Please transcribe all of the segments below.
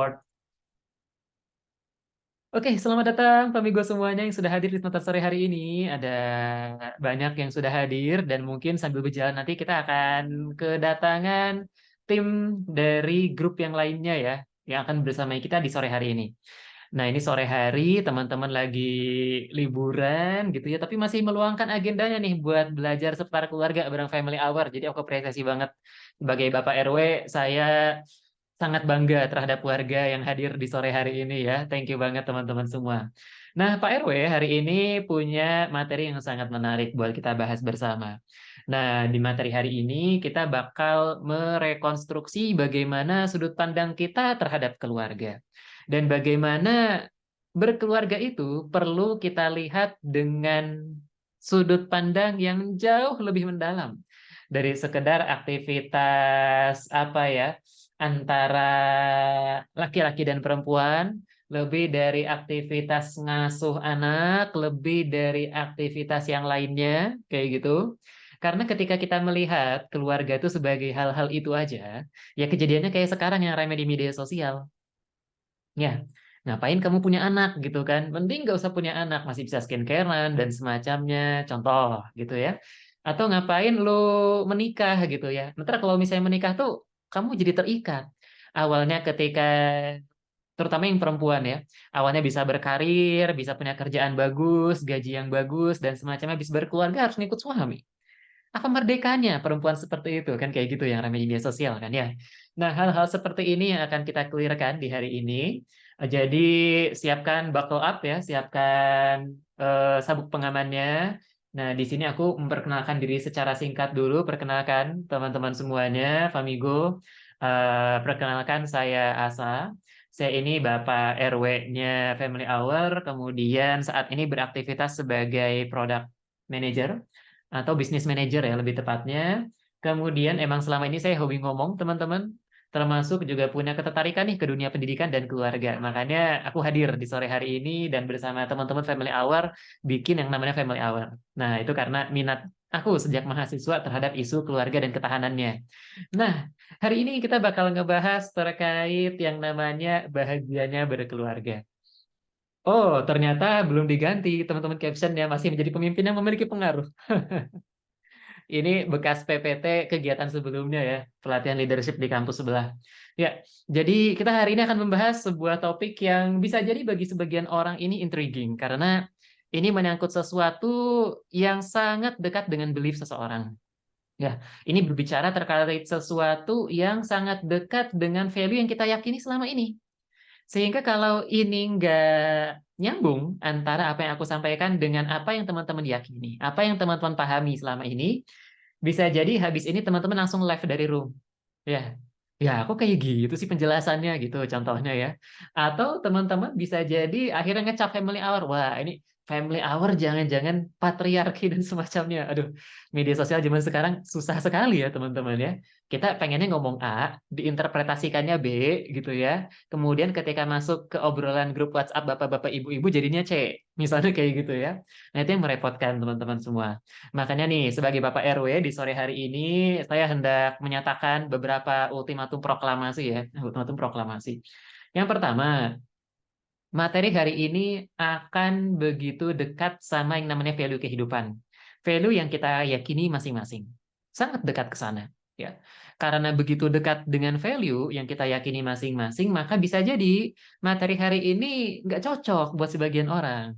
Or- Oke, selamat datang Pamigo semuanya yang sudah hadir di semester sore hari ini. Ada banyak yang sudah hadir dan mungkin sambil berjalan nanti kita akan kedatangan tim dari grup yang lainnya ya, yang akan bersama kita di sore hari ini. Nah, ini sore hari teman-teman lagi liburan gitu ya, tapi masih meluangkan agendanya nih buat belajar seputar keluarga bareng family hour. Jadi aku apresiasi banget sebagai Bapak RW, saya sangat bangga terhadap warga yang hadir di sore hari ini ya. Thank you banget teman-teman semua. Nah, Pak RW hari ini punya materi yang sangat menarik buat kita bahas bersama. Nah, di materi hari ini kita bakal merekonstruksi bagaimana sudut pandang kita terhadap keluarga. Dan bagaimana berkeluarga itu perlu kita lihat dengan sudut pandang yang jauh lebih mendalam dari sekedar aktivitas apa ya antara laki-laki dan perempuan, lebih dari aktivitas ngasuh anak, lebih dari aktivitas yang lainnya kayak gitu. Karena ketika kita melihat keluarga itu sebagai hal-hal itu aja, ya kejadiannya kayak sekarang yang ramai di media sosial. Ya, ngapain kamu punya anak gitu kan? Mending nggak usah punya anak, masih bisa skincarean dan semacamnya, contoh gitu ya. Atau ngapain lo menikah gitu ya? Ntar kalau misalnya menikah tuh, kamu jadi terikat. Awalnya ketika, terutama yang perempuan ya, awalnya bisa berkarir, bisa punya kerjaan bagus, gaji yang bagus, dan semacamnya bisa berkeluarga harus ngikut suami. Apa merdekanya perempuan seperti itu kan kayak gitu yang ramai di media sosial kan ya. Nah, hal-hal seperti ini yang akan kita clearkan di hari ini. Jadi siapkan buckle up ya, siapkan sabuk pengamannya. Nah, di sini aku memperkenalkan diri secara singkat dulu. Perkenalkan teman-teman semuanya, Famigo. Perkenalkan saya Asa. Saya ini Bapak RW-nya Family Hour. Kemudian saat ini beraktivitas sebagai product manager atau bisnis manager ya lebih tepatnya. Kemudian emang selama ini saya hobi ngomong teman-teman, termasuk juga punya ketertarikan nih ke dunia pendidikan dan keluarga. Makanya aku hadir di sore hari ini dan bersama teman-teman Family Hour bikin yang namanya Family Hour. Nah, itu karena minat aku sejak mahasiswa terhadap isu keluarga dan ketahanannya. Nah, hari ini kita bakal ngebahas terkait yang namanya bahagianya berkeluarga. Oh, ternyata belum diganti teman-teman captionnya masih menjadi pemimpin yang memiliki pengaruh. Ini bekas PPT kegiatan sebelumnya ya, pelatihan leadership di kampus sebelah. Ya, jadi kita hari ini akan membahas sebuah topik yang bisa jadi bagi sebagian orang ini intriguing karena ini menyangkut sesuatu yang sangat dekat dengan belief seseorang. Ya, ini berbicara terkait sesuatu yang sangat dekat dengan value yang kita yakini selama ini. Sehingga kalau ini nggak nyambung antara apa yang aku sampaikan dengan apa yang teman-teman yakini, apa yang teman-teman pahami selama ini, bisa jadi habis ini teman-teman langsung live dari room. Ya, ya aku kayak gitu sih penjelasannya gitu contohnya ya. Atau teman-teman bisa jadi akhirnya ngecap family hour. Wah, ini family hour jangan-jangan patriarki dan semacamnya. Aduh, media sosial zaman sekarang susah sekali ya teman-teman ya. Kita pengennya ngomong A, diinterpretasikannya B gitu ya. Kemudian ketika masuk ke obrolan grup WhatsApp bapak-bapak ibu-ibu jadinya C. Misalnya kayak gitu ya. Nah, itu yang merepotkan teman-teman semua. Makanya nih, sebagai Bapak RW di sore hari ini, saya hendak menyatakan beberapa ultimatum proklamasi ya, ultimatum proklamasi. Yang pertama, materi hari ini akan begitu dekat sama yang namanya value kehidupan. Value yang kita yakini masing-masing. Sangat dekat ke sana. Ya. Karena begitu dekat dengan value yang kita yakini masing-masing, maka bisa jadi materi hari ini nggak cocok buat sebagian orang.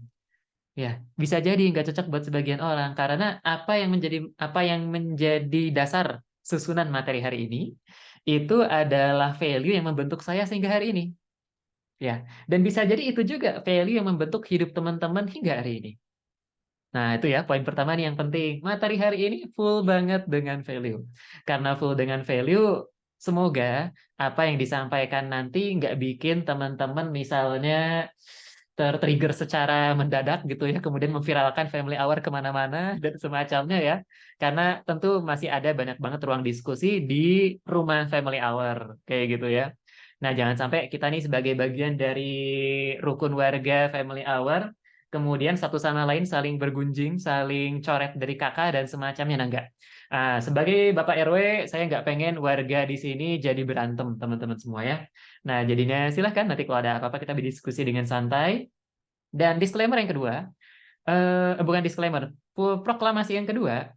Ya, bisa jadi nggak cocok buat sebagian orang karena apa yang menjadi dasar susunan materi hari ini itu adalah value yang membentuk saya sehingga hari ini. Ya, dan bisa jadi itu juga value yang membentuk hidup teman-teman hingga hari ini. Nah, itu ya poin pertama nih yang penting. Materi hari ini full banget dengan value. Karena full dengan value, semoga apa yang disampaikan nanti nggak bikin teman-teman misalnya tertrigger secara mendadak gitu ya, kemudian memviralkan family hour kemana-mana dan semacamnya ya. Karena tentu masih ada banyak banget ruang diskusi di rumah family hour kayak gitu ya. Nah, jangan sampai kita nih sebagai bagian dari rukun warga family hour kemudian satu sama lain saling bergunjing, saling coret dari kakak dan semacamnya. Nah, enggak. Sebagai Bapak RW, saya nggak pengen warga di sini jadi berantem, teman-teman semua ya. Nah, jadinya silahkan nanti kalau ada apa-apa kita berdiskusi dengan santai. Dan disclaimer yang kedua, bukan disclaimer, proklamasi yang kedua,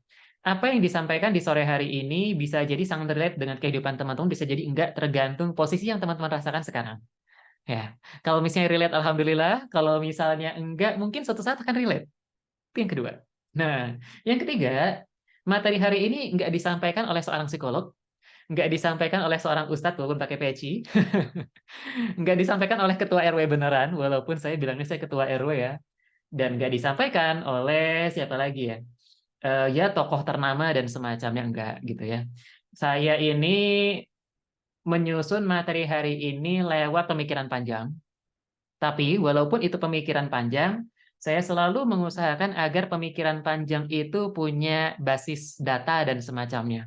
apa yang disampaikan di sore hari ini bisa jadi sangat relate dengan kehidupan teman-teman, bisa jadi enggak, tergantung posisi yang teman-teman rasakan sekarang. Ya, kalau misalnya relate, alhamdulillah. Kalau misalnya enggak, mungkin suatu saat akan relate. Itu yang kedua. Nah, yang ketiga, materi hari ini enggak disampaikan oleh seorang psikolog, enggak disampaikan oleh seorang ustadz walaupun pakai peci, enggak disampaikan oleh ketua RW beneran, walaupun saya bilangnya saya ketua RW ya, dan enggak disampaikan oleh siapa lagi ya? Ya tokoh ternama dan semacamnya enggak gitu ya. Saya ini menyusun materi hari ini lewat pemikiran panjang, tapi walaupun itu pemikiran panjang, saya selalu mengusahakan agar pemikiran panjang itu punya basis data dan semacamnya.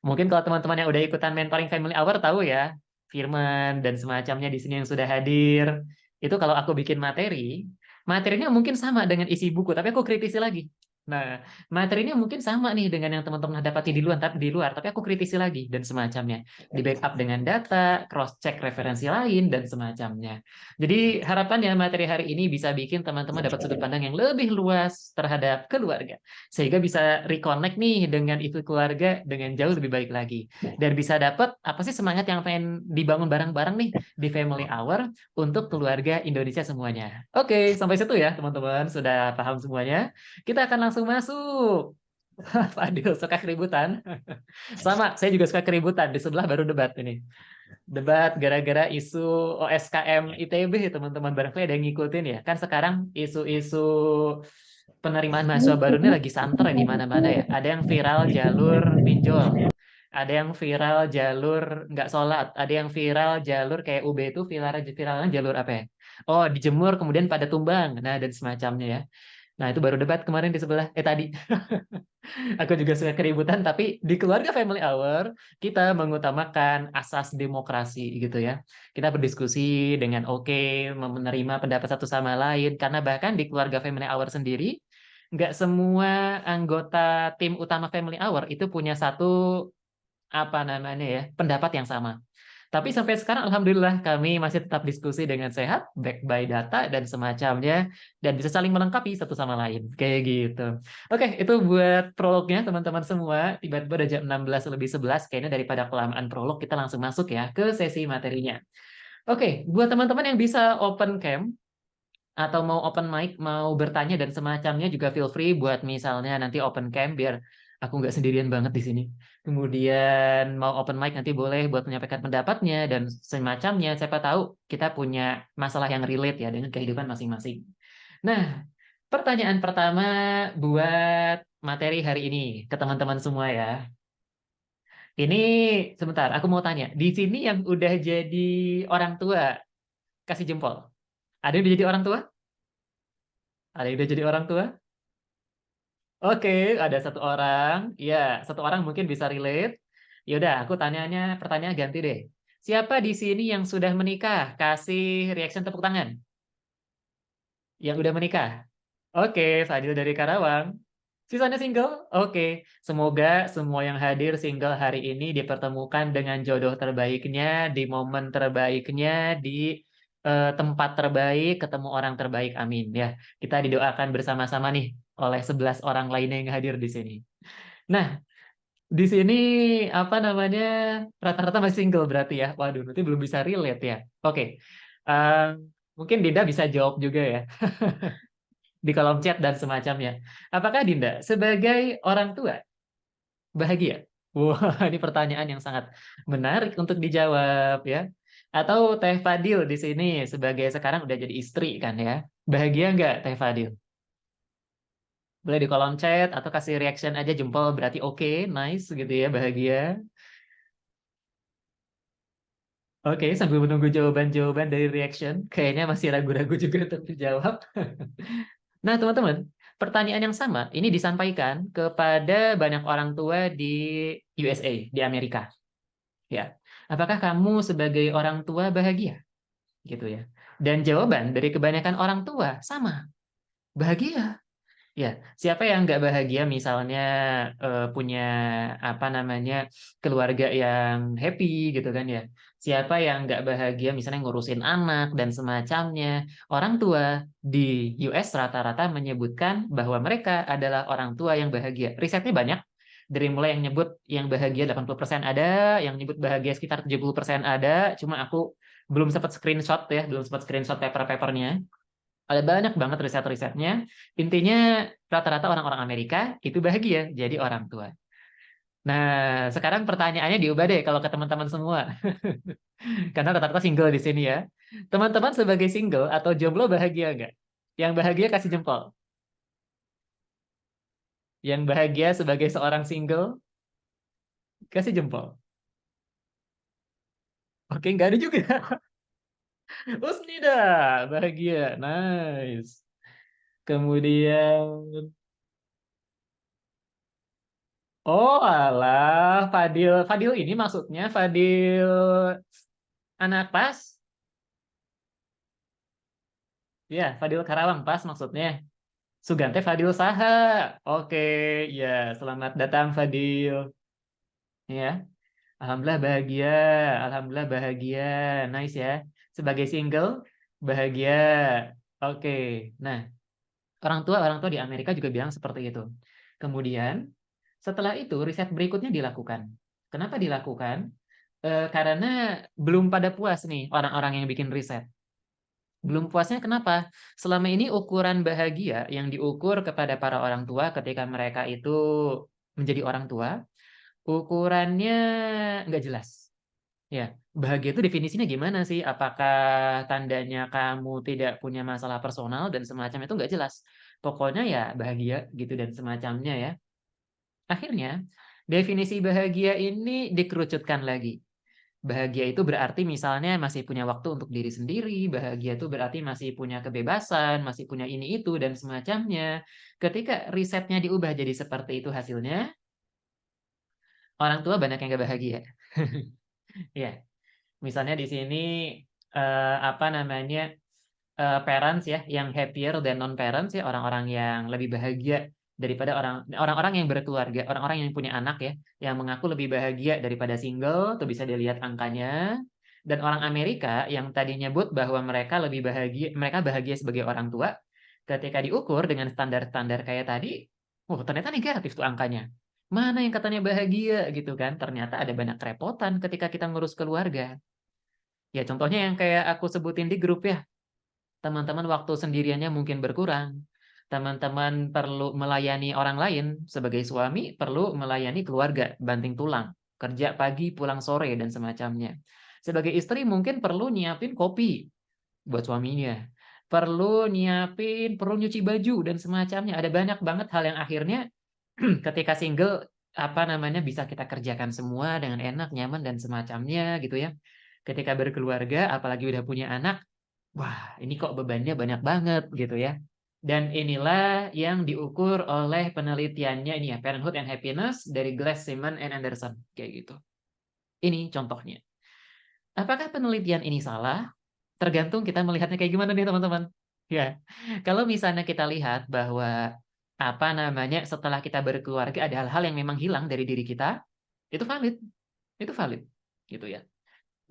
Mungkin kalau teman-teman yang udah ikutan mentoring Family Hour tahu ya, Firman dan semacamnya di sini yang sudah hadir, itu kalau aku bikin materi, materinya mungkin sama dengan isi buku, tapi aku kritisi lagi. Nah, materinya mungkin sama nih dengan yang teman-teman dapati di luar, tapi aku kritisi lagi dan semacamnya. Di backup dengan data, cross check referensi lain dan semacamnya. Jadi harapannya materi hari ini bisa bikin teman-teman dapat sudut pandang yang lebih luas terhadap keluarga, sehingga bisa reconnect nih dengan itu keluarga dengan jauh lebih baik lagi, dan bisa dapat apa sih semangat yang pengen dibangun bareng-bareng nih di Family Hour untuk keluarga Indonesia semuanya. Oke, sampai situ ya teman-teman, sudah paham semuanya. Kita akan langsung masuk. Fadil suka keributan. Sama, saya juga suka keributan. Di sebelah baru debat ini. Debat gara-gara isu OSKM ITB, teman-teman. Barangkali ada yang ngikutin ya. Kan sekarang isu-isu penerimaan mahasiswa baru ini lagi santer ya di mana-mana ya. Ada yang viral jalur pinjol. Ada yang viral jalur nggak sholat. Ada yang viral jalur kayak UB itu viralnya jalur apa ya? Oh, dijemur kemudian pada tumbang. Nah, dan semacamnya ya. Nah, itu baru debat kemarin di sebelah. Tadi. Aku juga suka keributan, tapi di keluarga Family Hour, kita mengutamakan asas demokrasi gitu ya. Kita berdiskusi dengan oke, menerima pendapat satu sama lain, karena bahkan di keluarga Family Hour sendiri, nggak semua anggota tim utama Family Hour itu punya satu, apa namanya ya, pendapat yang sama. Tapi sampai sekarang alhamdulillah kami masih tetap diskusi dengan sehat, back by data dan semacamnya, dan bisa saling melengkapi satu sama lain. Kayak gitu. Oke, itu buat prolognya teman-teman semua. Tiba-tiba udah jam 16:11, kayaknya daripada kelamaan prolog kita langsung masuk ya ke sesi materinya. Oke, buat teman-teman yang bisa open cam atau mau open mic, mau bertanya dan semacamnya juga feel free buat misalnya nanti open cam biar aku nggak sendirian banget di sini. Kemudian mau open mic nanti boleh buat menyampaikan pendapatnya dan semacamnya. Siapa tahu kita punya masalah yang relate ya dengan kehidupan masing-masing. Nah, pertanyaan pertama buat materi hari ini ke teman-teman semua ya. Ini sebentar, aku mau tanya. Di sini yang udah jadi orang tua, kasih jempol. Ada yang udah jadi orang tua? Ada yang udah jadi orang tua? Oke, ada satu orang. Ya, satu orang mungkin bisa relate. Ya udah, aku tanyanya pertanyaan ganti deh. Siapa di sini yang sudah menikah? Kasih reaction tepuk tangan. Yang udah menikah. Oke, Fadil dari Karawang. Sisanya single? Oke. Semoga semua yang hadir single hari ini dipertemukan dengan jodoh terbaiknya, di momen terbaiknya, di tempat terbaik, ketemu orang terbaik. Amin ya. Kita didoakan bersama-sama nih oleh 11 orang lainnya yang hadir di sini. Nah, di sini apa namanya? Rata-rata masih single berarti ya. Waduh, nanti belum bisa relate ya. Oke. Eh, mungkin Dinda bisa jawab juga ya di kolom chat dan semacamnya. Apakah Dinda sebagai orang tua bahagia? Wah, ini pertanyaan yang sangat menarik untuk dijawab ya. Atau Teh Fadil di sini sebagai sekarang udah jadi istri kan ya. Bahagia nggak Teh Fadil? Boleh di kolom chat atau kasih reaction aja jempol berarti oke, nice gitu ya, bahagia. Oke, sambil menunggu jawaban-jawaban dari reaction, kayaknya masih ragu-ragu juga untuk dijawab. Nah, teman-teman, pertanyaan yang sama ini disampaikan kepada banyak orang tua di USA, di Amerika. Ya, apakah kamu sebagai orang tua bahagia? Gitu ya. Dan jawaban dari kebanyakan orang tua sama. Bahagia. Ya, siapa yang nggak bahagia misalnya punya apa namanya keluarga yang happy gitu kan ya? Siapa yang nggak bahagia misalnya ngurusin anak dan semacamnya? Orang tua di US rata-rata menyebutkan bahwa mereka adalah orang tua yang bahagia. Risetnya banyak. Dari mulai yang nyebut yang bahagia 80% ada, yang nyebut bahagia sekitar 70% ada. Cuma aku belum sempat screenshot ya, belum sempat screenshot paper-papernya. Ada banyak banget riset-risetnya. Intinya rata-rata orang-orang Amerika itu bahagia jadi orang tua. Nah, sekarang pertanyaannya diubah deh kalau ke teman-teman semua. Karena rata-rata single di sini ya. Teman-teman sebagai single atau jomblo bahagia nggak? Yang bahagia kasih jempol. Yang bahagia sebagai seorang single kasih jempol. Oke, nggak ada juga. Usnida, bahagia. Nice. Kemudian, oh alah, Fadil. Fadil ini maksudnya Fadil anak pas. Ya, Fadil Karawang pas maksudnya. Sugante Fadil Saha. Oke, ya, selamat datang Fadil. Ya, alhamdulillah bahagia. Alhamdulillah bahagia. Nice ya. Sebagai single bahagia. Oke. Nah, orang tua di Amerika juga bilang seperti itu. Kemudian, setelah itu riset berikutnya dilakukan. Kenapa dilakukan? Karena belum pada puas nih orang-orang yang bikin riset. Belum puasnya kenapa? Selama ini ukuran bahagia yang diukur kepada para orang tua ketika mereka itu menjadi orang tua, ukurannya nggak jelas. Ya, bahagia itu definisinya gimana sih? Apakah tandanya kamu tidak punya masalah personal dan semacam itu nggak jelas. Pokoknya ya bahagia gitu dan semacamnya ya. Akhirnya, definisi bahagia ini dikerucutkan lagi. Bahagia itu berarti misalnya masih punya waktu untuk diri sendiri, bahagia itu berarti masih punya kebebasan, masih punya ini itu dan semacamnya. Ketika risetnya diubah jadi seperti itu hasilnya, orang tua banyak yang gak bahagia. Ya, misalnya di sini apa namanya parents ya yang happier than non parents ya orang-orang yang lebih bahagia daripada orang-orang yang berkeluarga, orang-orang yang punya anak ya, yang mengaku lebih bahagia daripada single, tuh bisa dilihat angkanya. Dan orang Amerika yang tadi nyebut bahwa mereka lebih bahagia, mereka bahagia sebagai orang tua, ketika diukur dengan standar-standar kayak tadi, oh ternyata negatif tuh angkanya. Mana yang katanya bahagia gitu kan? Ternyata ada banyak kerepotan ketika kita ngurus keluarga. Ya contohnya yang kayak aku sebutin di grup ya, teman-teman waktu sendiriannya mungkin berkurang. Teman-teman perlu melayani orang lain. Sebagai suami, perlu melayani keluarga, banting tulang. Kerja pagi, pulang sore, dan semacamnya. Sebagai istri mungkin perlu nyiapin kopi buat suaminya. Perlu nyuci baju, dan semacamnya. Ada banyak banget hal yang akhirnya ketika single, apa namanya, bisa kita kerjakan semua dengan enak, nyaman, dan semacamnya gitu ya. Ketika berkeluarga, apalagi udah punya anak, wah, ini kok bebannya banyak banget gitu ya. Dan inilah yang diukur oleh penelitiannya ini ya, Parenthood and Happiness dari Glass, Simon, and Anderson. Kayak gitu. Ini contohnya. Apakah penelitian ini salah? Tergantung kita melihatnya kayak gimana nih teman-teman. Ya, kalau misalnya kita lihat bahwa apa namanya setelah kita berkeluarga ada hal-hal yang memang hilang dari diri kita, itu valid, gitu ya.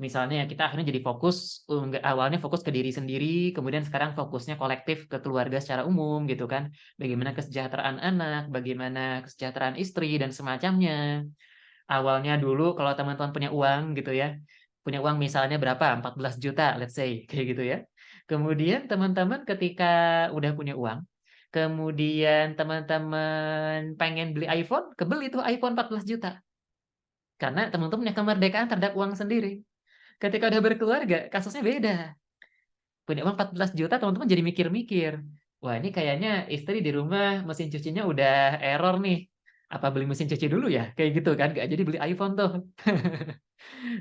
Misalnya kita akhirnya jadi fokus, awalnya fokus ke diri sendiri, kemudian sekarang fokusnya kolektif ke keluarga secara umum gitu kan. Bagaimana kesejahteraan anak, bagaimana kesejahteraan istri dan semacamnya. Awalnya dulu kalau teman-teman punya uang gitu ya, punya uang misalnya berapa? 14 juta, let's say, kayak gitu ya. Kemudian teman-teman ketika udah punya uang, kemudian teman-teman pengen beli iPhone, kebeli tuh iPhone 14 juta. Karena teman-teman punya kemerdekaan terhadap uang sendiri. Ketika udah berkeluarga, kasusnya beda. Punya uang 14 juta, teman-teman jadi mikir-mikir. Wah, ini kayaknya istri di rumah mesin cucinya udah error nih. Apa beli mesin cuci dulu ya? Kayak gitu kan, gak jadi beli iPhone tuh.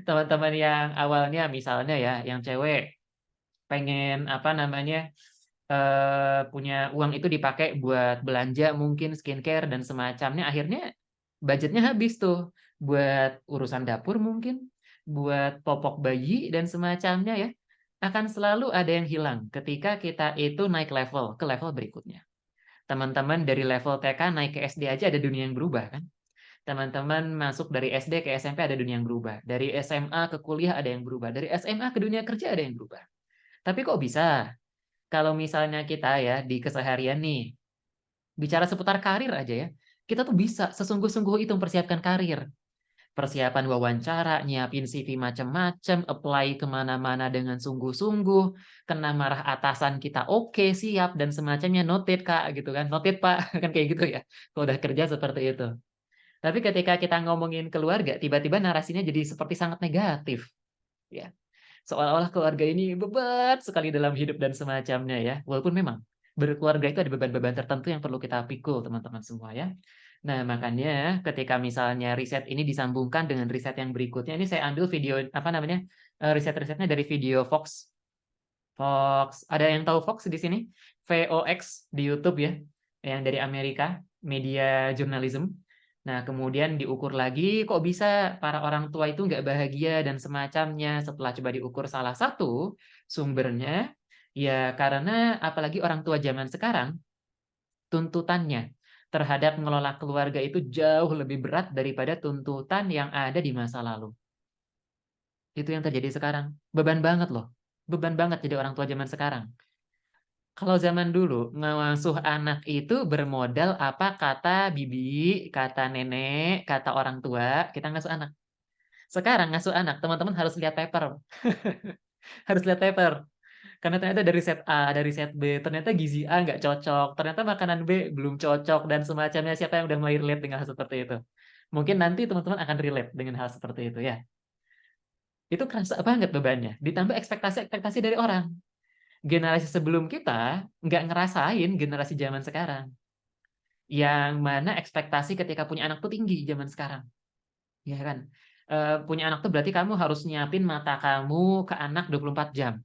Teman-teman yang awalnya misalnya ya, yang cewek pengen apa namanya punya uang itu dipakai buat belanja mungkin skincare dan semacamnya, akhirnya budgetnya habis tuh buat urusan dapur mungkin, buat popok bayi dan semacamnya ya. Akan selalu ada yang hilang ketika kita itu naik level ke level berikutnya. Teman-teman dari level TK naik ke SD aja ada dunia yang berubah kan? Teman-teman masuk dari SD ke SMP ada dunia yang berubah. Dari SMA ke kuliah ada yang berubah. Dari SMA ke dunia kerja ada yang berubah. Tapi kok bisa? Kalau misalnya kita ya di keseharian nih, bicara seputar karir aja ya, kita tuh bisa sesungguh-sungguh itu mempersiapkan karir. Persiapan wawancara, nyiapin CV macam-macam, apply kemana-mana dengan sungguh-sungguh, kena marah atasan kita, oke, siap, dan semacamnya, noted Kak, gitu kan, noted Pak, kan kayak gitu ya, kalau udah kerja seperti itu. Tapi ketika kita ngomongin keluarga, tiba-tiba narasinya jadi seperti sangat negatif, ya. Seolah-olah keluarga ini beban sekali dalam hidup dan semacamnya ya. Walaupun memang berkeluarga itu ada beban-beban tertentu yang perlu kita pikul teman-teman semua ya. Nah, makanya ketika misalnya riset ini disambungkan dengan riset yang berikutnya, ini saya ambil video apa namanya? Riset-risetnya dari video Fox. Fox, ada yang tahu Fox di sini? VOX di YouTube ya, yang dari Amerika, media journalism. Nah, kemudian diukur lagi, kok bisa para orang tua itu nggak bahagia dan semacamnya. Setelah coba diukur salah satu sumbernya, ya karena apalagi orang tua zaman sekarang, tuntutannya terhadap mengelola keluarga itu jauh lebih berat daripada tuntutan yang ada di masa lalu. Itu yang terjadi sekarang. Beban banget loh. Beban banget jadi orang tua zaman sekarang. Kalau zaman dulu, ngasuh anak itu bermodal apa kata bibi, kata nenek, kata orang tua, kita ngasuh anak. Sekarang ngasuh anak, teman-teman harus lihat paper. Harus lihat paper. Karena ternyata dari set A, dari set B, ternyata gizi A nggak cocok, ternyata makanan B belum cocok, dan semacamnya. Siapa yang udah mulai relate dengan hal seperti itu? Mungkin nanti teman-teman akan relate dengan hal seperti itu ya. Itu kerasa banget bebannya. Ditambah ekspektasi-ekspektasi dari orang. Generasi sebelum kita nggak ngerasain generasi zaman sekarang. Yang mana ekspektasi ketika punya anak tuh tinggi zaman sekarang. Ya kan? Punya anak tuh berarti kamu harus nyiapin mata kamu ke anak 24 jam.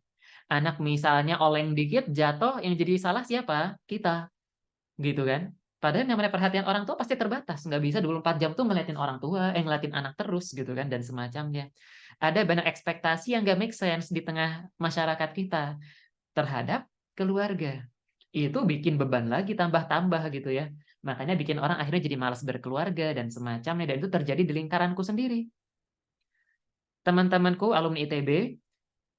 Anak misalnya oleng dikit, jatuh, yang jadi salah siapa? Kita. Gitu kan? Padahal yang namanya perhatian orang tua pasti terbatas. Nggak bisa 24 jam tuh ngeliatin orang tua, ngeliatin anak terus gitu kan, dan semacamnya. Ada banyak ekspektasi yang nggak make sense di tengah masyarakat kita terhadap keluarga. Itu bikin beban lagi tambah-tambah gitu ya. Makanya bikin orang akhirnya jadi malas berkeluarga dan semacamnya, dan itu terjadi di lingkaranku sendiri. Teman-temanku alumni ITB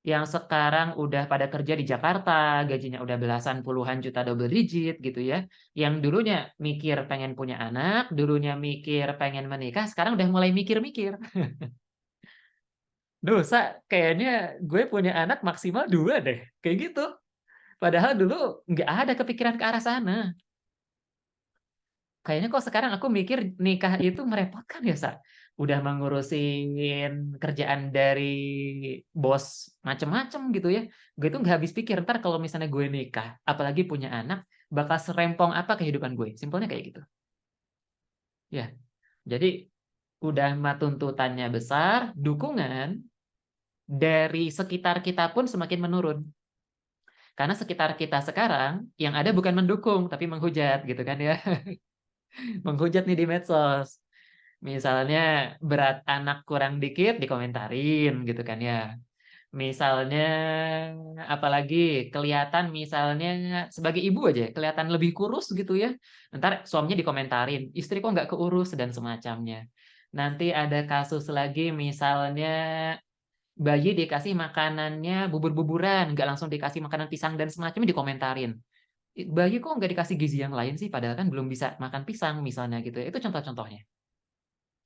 yang sekarang udah pada kerja di Jakarta, gajinya udah belasan puluhan juta double digit gitu ya. Yang dulunya mikir pengen punya anak, dulunya mikir pengen menikah, sekarang udah mulai mikir-mikir. Dosa, kayaknya gue punya anak maksimal 2 deh. Kayak gitu. Padahal dulu nggak ada kepikiran ke arah sana. Kayaknya kok sekarang aku mikir nikah itu merepotkan ya, Sa. Udah mengurusin kerjaan dari bos macem-macem gitu ya. Gue tuh nggak habis pikir, ntar kalau misalnya gue nikah, apalagi punya anak, bakal serempong apa kehidupan gue. Simpelnya kayak gitu. Ya, jadi udah mah tuntutannya besar, dukungan dari sekitar kita pun semakin menurun. Karena sekitar kita sekarang yang ada bukan mendukung, tapi menghujat gitu kan ya. Menghujat nih di medsos. Misalnya berat anak kurang dikit dikomentarin gitu kan ya. Misalnya apalagi kelihatan misalnya sebagai ibu aja kelihatan lebih kurus gitu ya. Ntar suaminya dikomentarin, istri kok nggak keurus dan semacamnya. Nanti ada kasus lagi misalnya bayi dikasih makanannya bubur-buburan, nggak langsung dikasih makanan pisang dan semacamnya dikomentarin. Bayi kok nggak dikasih gizi yang lain sih, padahal kan belum bisa makan pisang misalnya gitu ya. Itu contoh-contohnya.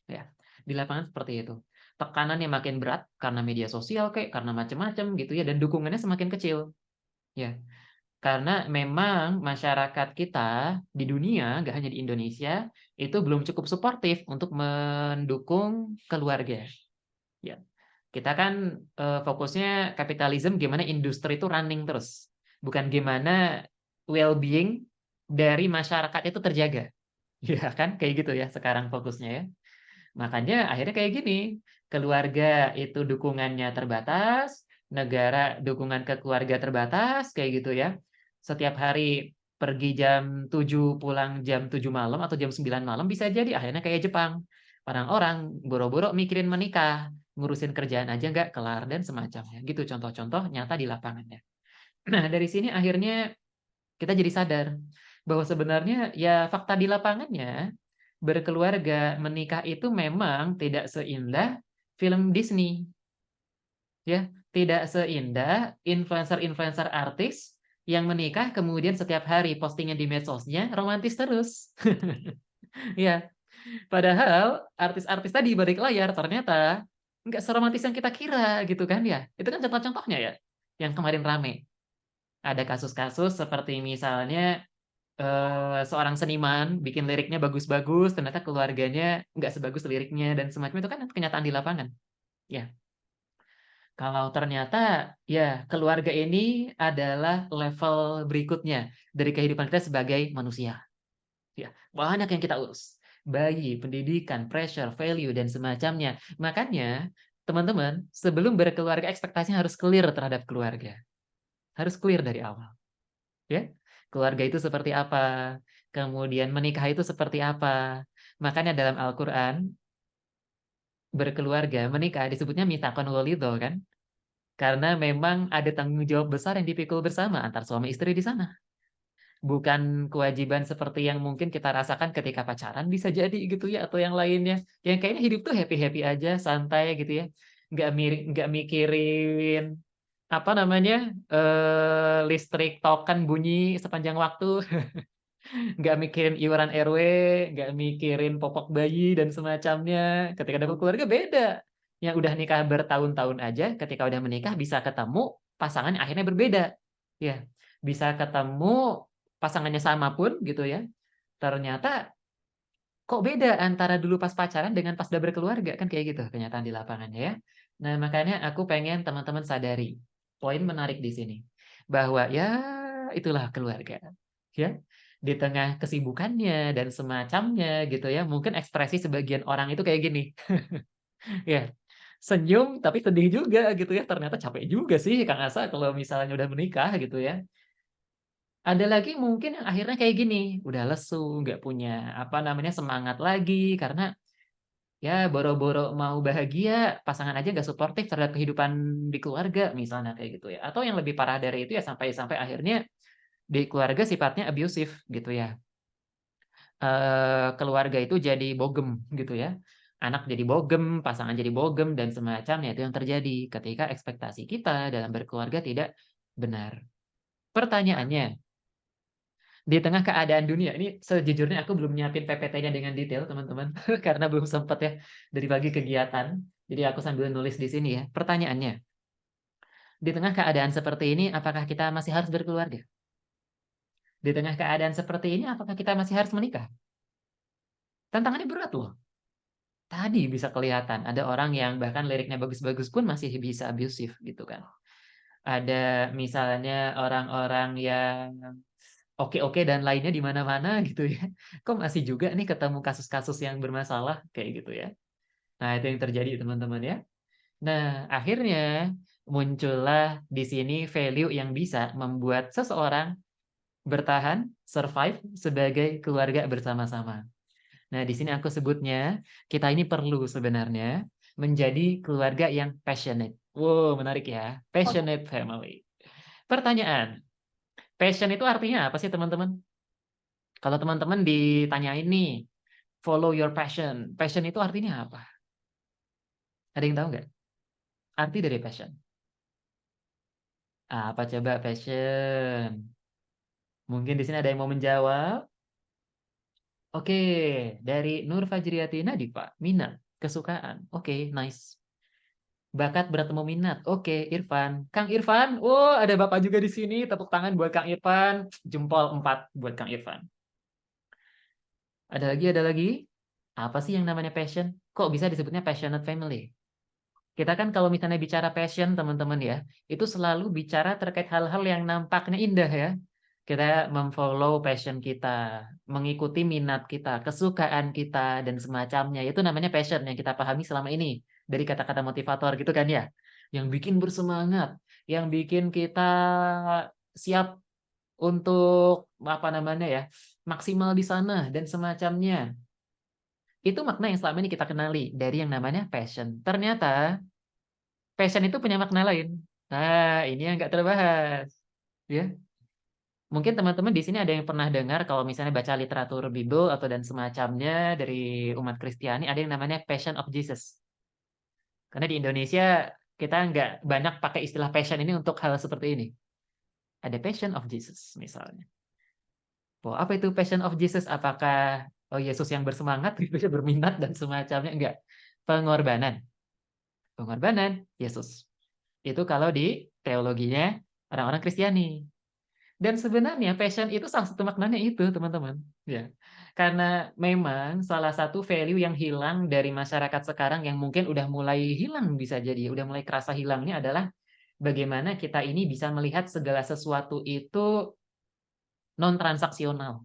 Ya, di lapangan seperti itu. Tekanannya makin berat karena media sosial kayak karena macam-macam gitu ya, dan dukungannya semakin kecil. Ya, karena memang masyarakat kita di dunia, nggak hanya di Indonesia, itu belum cukup suportif untuk mendukung keluarga. Ya, kita kan fokusnya kapitalisme, gimana industri itu running terus, bukan gimana well-being dari masyarakat itu terjaga. Ya kan, kayak gitu ya sekarang fokusnya ya. Makanya akhirnya kayak gini, keluarga itu dukungannya terbatas, negara dukungan ke keluarga terbatas, kayak gitu ya. Setiap hari pergi jam 7 pulang jam 7 malam atau jam 9 malam, bisa jadi akhirnya kayak Jepang. Orang-orang boro-boro mikirin menikah, ngurusin kerjaan aja nggak kelar, dan semacamnya. Gitu contoh-contoh nyata di lapangannya. Nah, dari sini akhirnya kita jadi sadar, bahwa sebenarnya ya fakta di lapangannya berkeluarga, menikah itu memang tidak seindah film Disney, ya. Tidak seindah influencer-influencer artis yang menikah kemudian setiap hari postingan di medsosnya romantis terus. Ya, padahal artis-artis tadi balik layar ternyata nggak seromantis yang kita kira gitu kan ya. Itu kan contoh-contohnya ya, yang kemarin rame. Ada kasus-kasus seperti misalnya seorang seniman bikin liriknya bagus-bagus, ternyata keluarganya nggak sebagus liriknya dan semacam itu kan kenyataan di lapangan. Ya, kalau ternyata ya keluarga ini adalah level berikutnya dari kehidupan kita sebagai manusia. Ya, banyak yang kita urus. Bayi, pendidikan, pressure, value, dan semacamnya. Makanya, teman-teman, sebelum berkeluarga, ekspektasinya harus clear terhadap keluarga. Harus clear dari awal. Ya, keluarga itu seperti apa? Kemudian menikah itu seperti apa? Makanya dalam Al-Quran, berkeluarga, menikah disebutnya mitsaqan ghalidho kan? Karena memang ada tanggung jawab besar yang dipikul bersama antar suami istri di sana. Bukan kewajiban seperti yang mungkin kita rasakan ketika pacaran bisa jadi gitu ya, atau yang lainnya. Yang kayaknya hidup tuh happy-happy aja, santai gitu ya. Nggak mikirin apa namanya listrik token bunyi sepanjang waktu, nggak mikirin iuran RW, nggak mikirin popok bayi dan semacamnya. Ketika dapat keluarga beda. Yang udah nikah bertahun-tahun aja, ketika udah menikah bisa ketemu pasangan akhirnya berbeda. Ya, bisa ketemu pasangannya sama pun gitu ya. Ternyata kok beda antara dulu pas pacaran dengan pas udah berkeluarga kan kayak gitu kenyataan di lapangannya ya. Nah, makanya aku pengen teman-teman sadari poin menarik di sini bahwa ya itulah keluarga. Ya. Di tengah kesibukannya dan semacamnya gitu ya. Mungkin ekspresi sebagian orang itu kayak gini. Ya. Senyum tapi sedih juga gitu ya. Ternyata capek juga sih Kang Asa kalau misalnya udah menikah gitu ya. Ada lagi mungkin yang akhirnya kayak gini, udah lesu, nggak punya apa namanya semangat lagi karena ya boro-boro mau bahagia, pasangan aja nggak suportif terhadap kehidupan di keluarga misalnya kayak gitu ya. Atau yang lebih parah dari itu ya sampai akhirnya di keluarga sifatnya abusive gitu ya. Keluarga itu jadi bogem gitu ya. Anak jadi bogem, pasangan jadi bogem dan semacamnya itu yang terjadi ketika ekspektasi kita dalam berkeluarga tidak benar. Pertanyaannya, di tengah keadaan dunia ini sejujurnya aku belum nyiapin PPT-nya dengan detail teman-teman karena belum sempat ya dari pagi kegiatan. Jadi aku sambil nulis di sini ya. Pertanyaannya, di tengah keadaan seperti ini apakah kita masih harus berkeluarga? Di tengah keadaan seperti ini apakah kita masih harus menikah? Tantangannya berat loh. Tadi bisa kelihatan ada orang yang bahkan liriknya bagus-bagus pun masih bisa abusive gitu kan. Ada misalnya orang-orang yang oke-oke dan lainnya di mana-mana gitu ya. Kok masih juga nih ketemu kasus-kasus yang bermasalah kayak gitu ya. Nah, itu yang terjadi teman-teman ya. Nah, akhirnya muncullah di sini value yang bisa membuat seseorang bertahan, survive sebagai keluarga bersama-sama. Nah, di sini aku sebutnya kita ini perlu sebenarnya menjadi keluarga yang passionate. Wow, menarik ya. Passionate family. Pertanyaan, passion itu artinya apa sih teman-teman? Kalau teman-teman ditanyain nih, follow your passion. Passion itu artinya apa? Ada yang tahu nggak? Arti dari passion. Apa coba passion? Mungkin di sini ada yang mau menjawab. Oke, dari Nur Fajriati Nadifa, minat, kesukaan. Oke, nice. Bakat bertemu minat. Oke, Irfan. Kang Irfan, oh ada Bapak juga di sini. Tepuk tangan buat Kang Irfan. Jempol 4 buat Kang Irfan. Ada lagi. Apa sih yang namanya passion? Kok bisa disebutnya passionate family? Kita kan kalau misalnya bicara passion, teman-teman ya, itu selalu bicara terkait hal-hal yang nampaknya indah ya. Kita memfollow passion kita, mengikuti minat kita, kesukaan kita, dan semacamnya. Itu namanya passion yang kita pahami selama ini dari kata-kata motivator gitu kan ya. Yang bikin bersemangat, yang bikin kita siap untuk apa namanya ya, maksimal di sana dan semacamnya. Itu makna yang selama ini kita kenali dari yang namanya passion. Ternyata passion itu punya makna lain. Nah, ini yang nggak terbahas. Ya. Mungkin teman-teman di sini ada yang pernah dengar kalau misalnya baca literatur Bible atau dan semacamnya dari umat Kristiani, ada yang namanya Passion of Jesus. Karena di Indonesia kita nggak banyak pakai istilah passion ini untuk hal seperti ini. Ada Passion of Jesus misalnya. Oh, apa itu Passion of Jesus? Apakah Yesus yang bersemangat, gitu ya, berminat dan semacamnya? Enggak. Pengorbanan. Pengorbanan Yesus. Itu kalau di teologinya orang-orang Kristiani. Dan sebenarnya passion itu salah satu maknanya itu, teman-teman. Ya. Karena memang salah satu value yang hilang dari masyarakat sekarang yang mungkin udah mulai hilang bisa jadi, udah mulai kerasa hilangnya adalah bagaimana kita ini bisa melihat segala sesuatu itu non transaksional,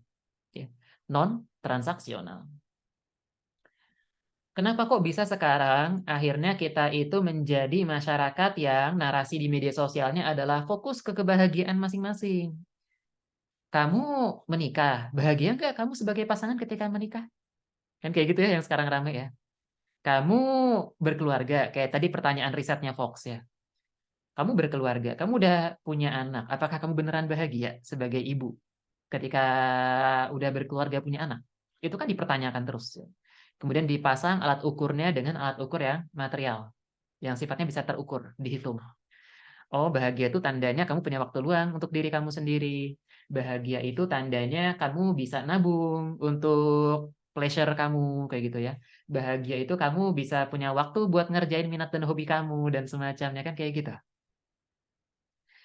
ya. Non transaksional. Kenapa kok bisa sekarang akhirnya kita itu menjadi masyarakat yang narasi di media sosialnya adalah fokus ke kebahagiaan masing-masing. Kamu menikah, bahagia nggak kamu sebagai pasangan ketika menikah? Kan kayak gitu ya yang sekarang rame ya. Kamu berkeluarga, kayak tadi pertanyaan risetnya Fox ya. Kamu berkeluarga, kamu udah punya anak, apakah kamu beneran bahagia sebagai ibu ketika udah berkeluarga punya anak? Itu kan dipertanyakan terus ya. Kemudian dipasang alat ukurnya dengan alat ukur yang material, yang sifatnya bisa terukur, dihitung. Oh, bahagia itu tandanya kamu punya waktu luang untuk diri kamu sendiri. Bahagia itu tandanya kamu bisa nabung untuk pleasure kamu, kayak gitu ya. Bahagia itu kamu bisa punya waktu buat ngerjain minat dan hobi kamu dan semacamnya, kan kayak gitu.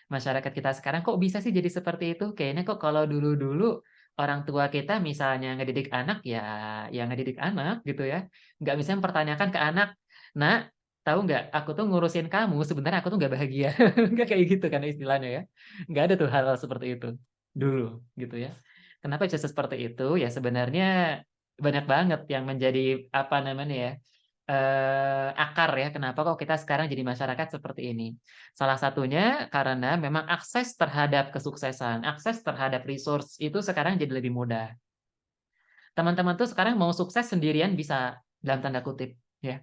Masyarakat kita sekarang kok bisa sih jadi seperti itu? Kayaknya kok kalau dulu-dulu orang tua kita misalnya ngedidik anak ya, yang ngedidik anak gitu ya. Nggak bisa mempertanyakan ke anak, "Nak, tahu nggak, aku tuh ngurusin kamu, sebenarnya aku tuh nggak bahagia." Nggak kayak gitu kan istilahnya ya. Nggak ada tuh hal-hal seperti itu dulu gitu ya. Kenapa bisa seperti itu? Ya sebenarnya banyak banget yang menjadi apa namanya ya, akar ya, kenapa kok kita sekarang jadi masyarakat seperti ini. Salah satunya karena memang akses terhadap kesuksesan, akses terhadap resource itu sekarang jadi lebih mudah. Teman-teman tuh sekarang mau sukses sendirian bisa, dalam tanda kutip, ya.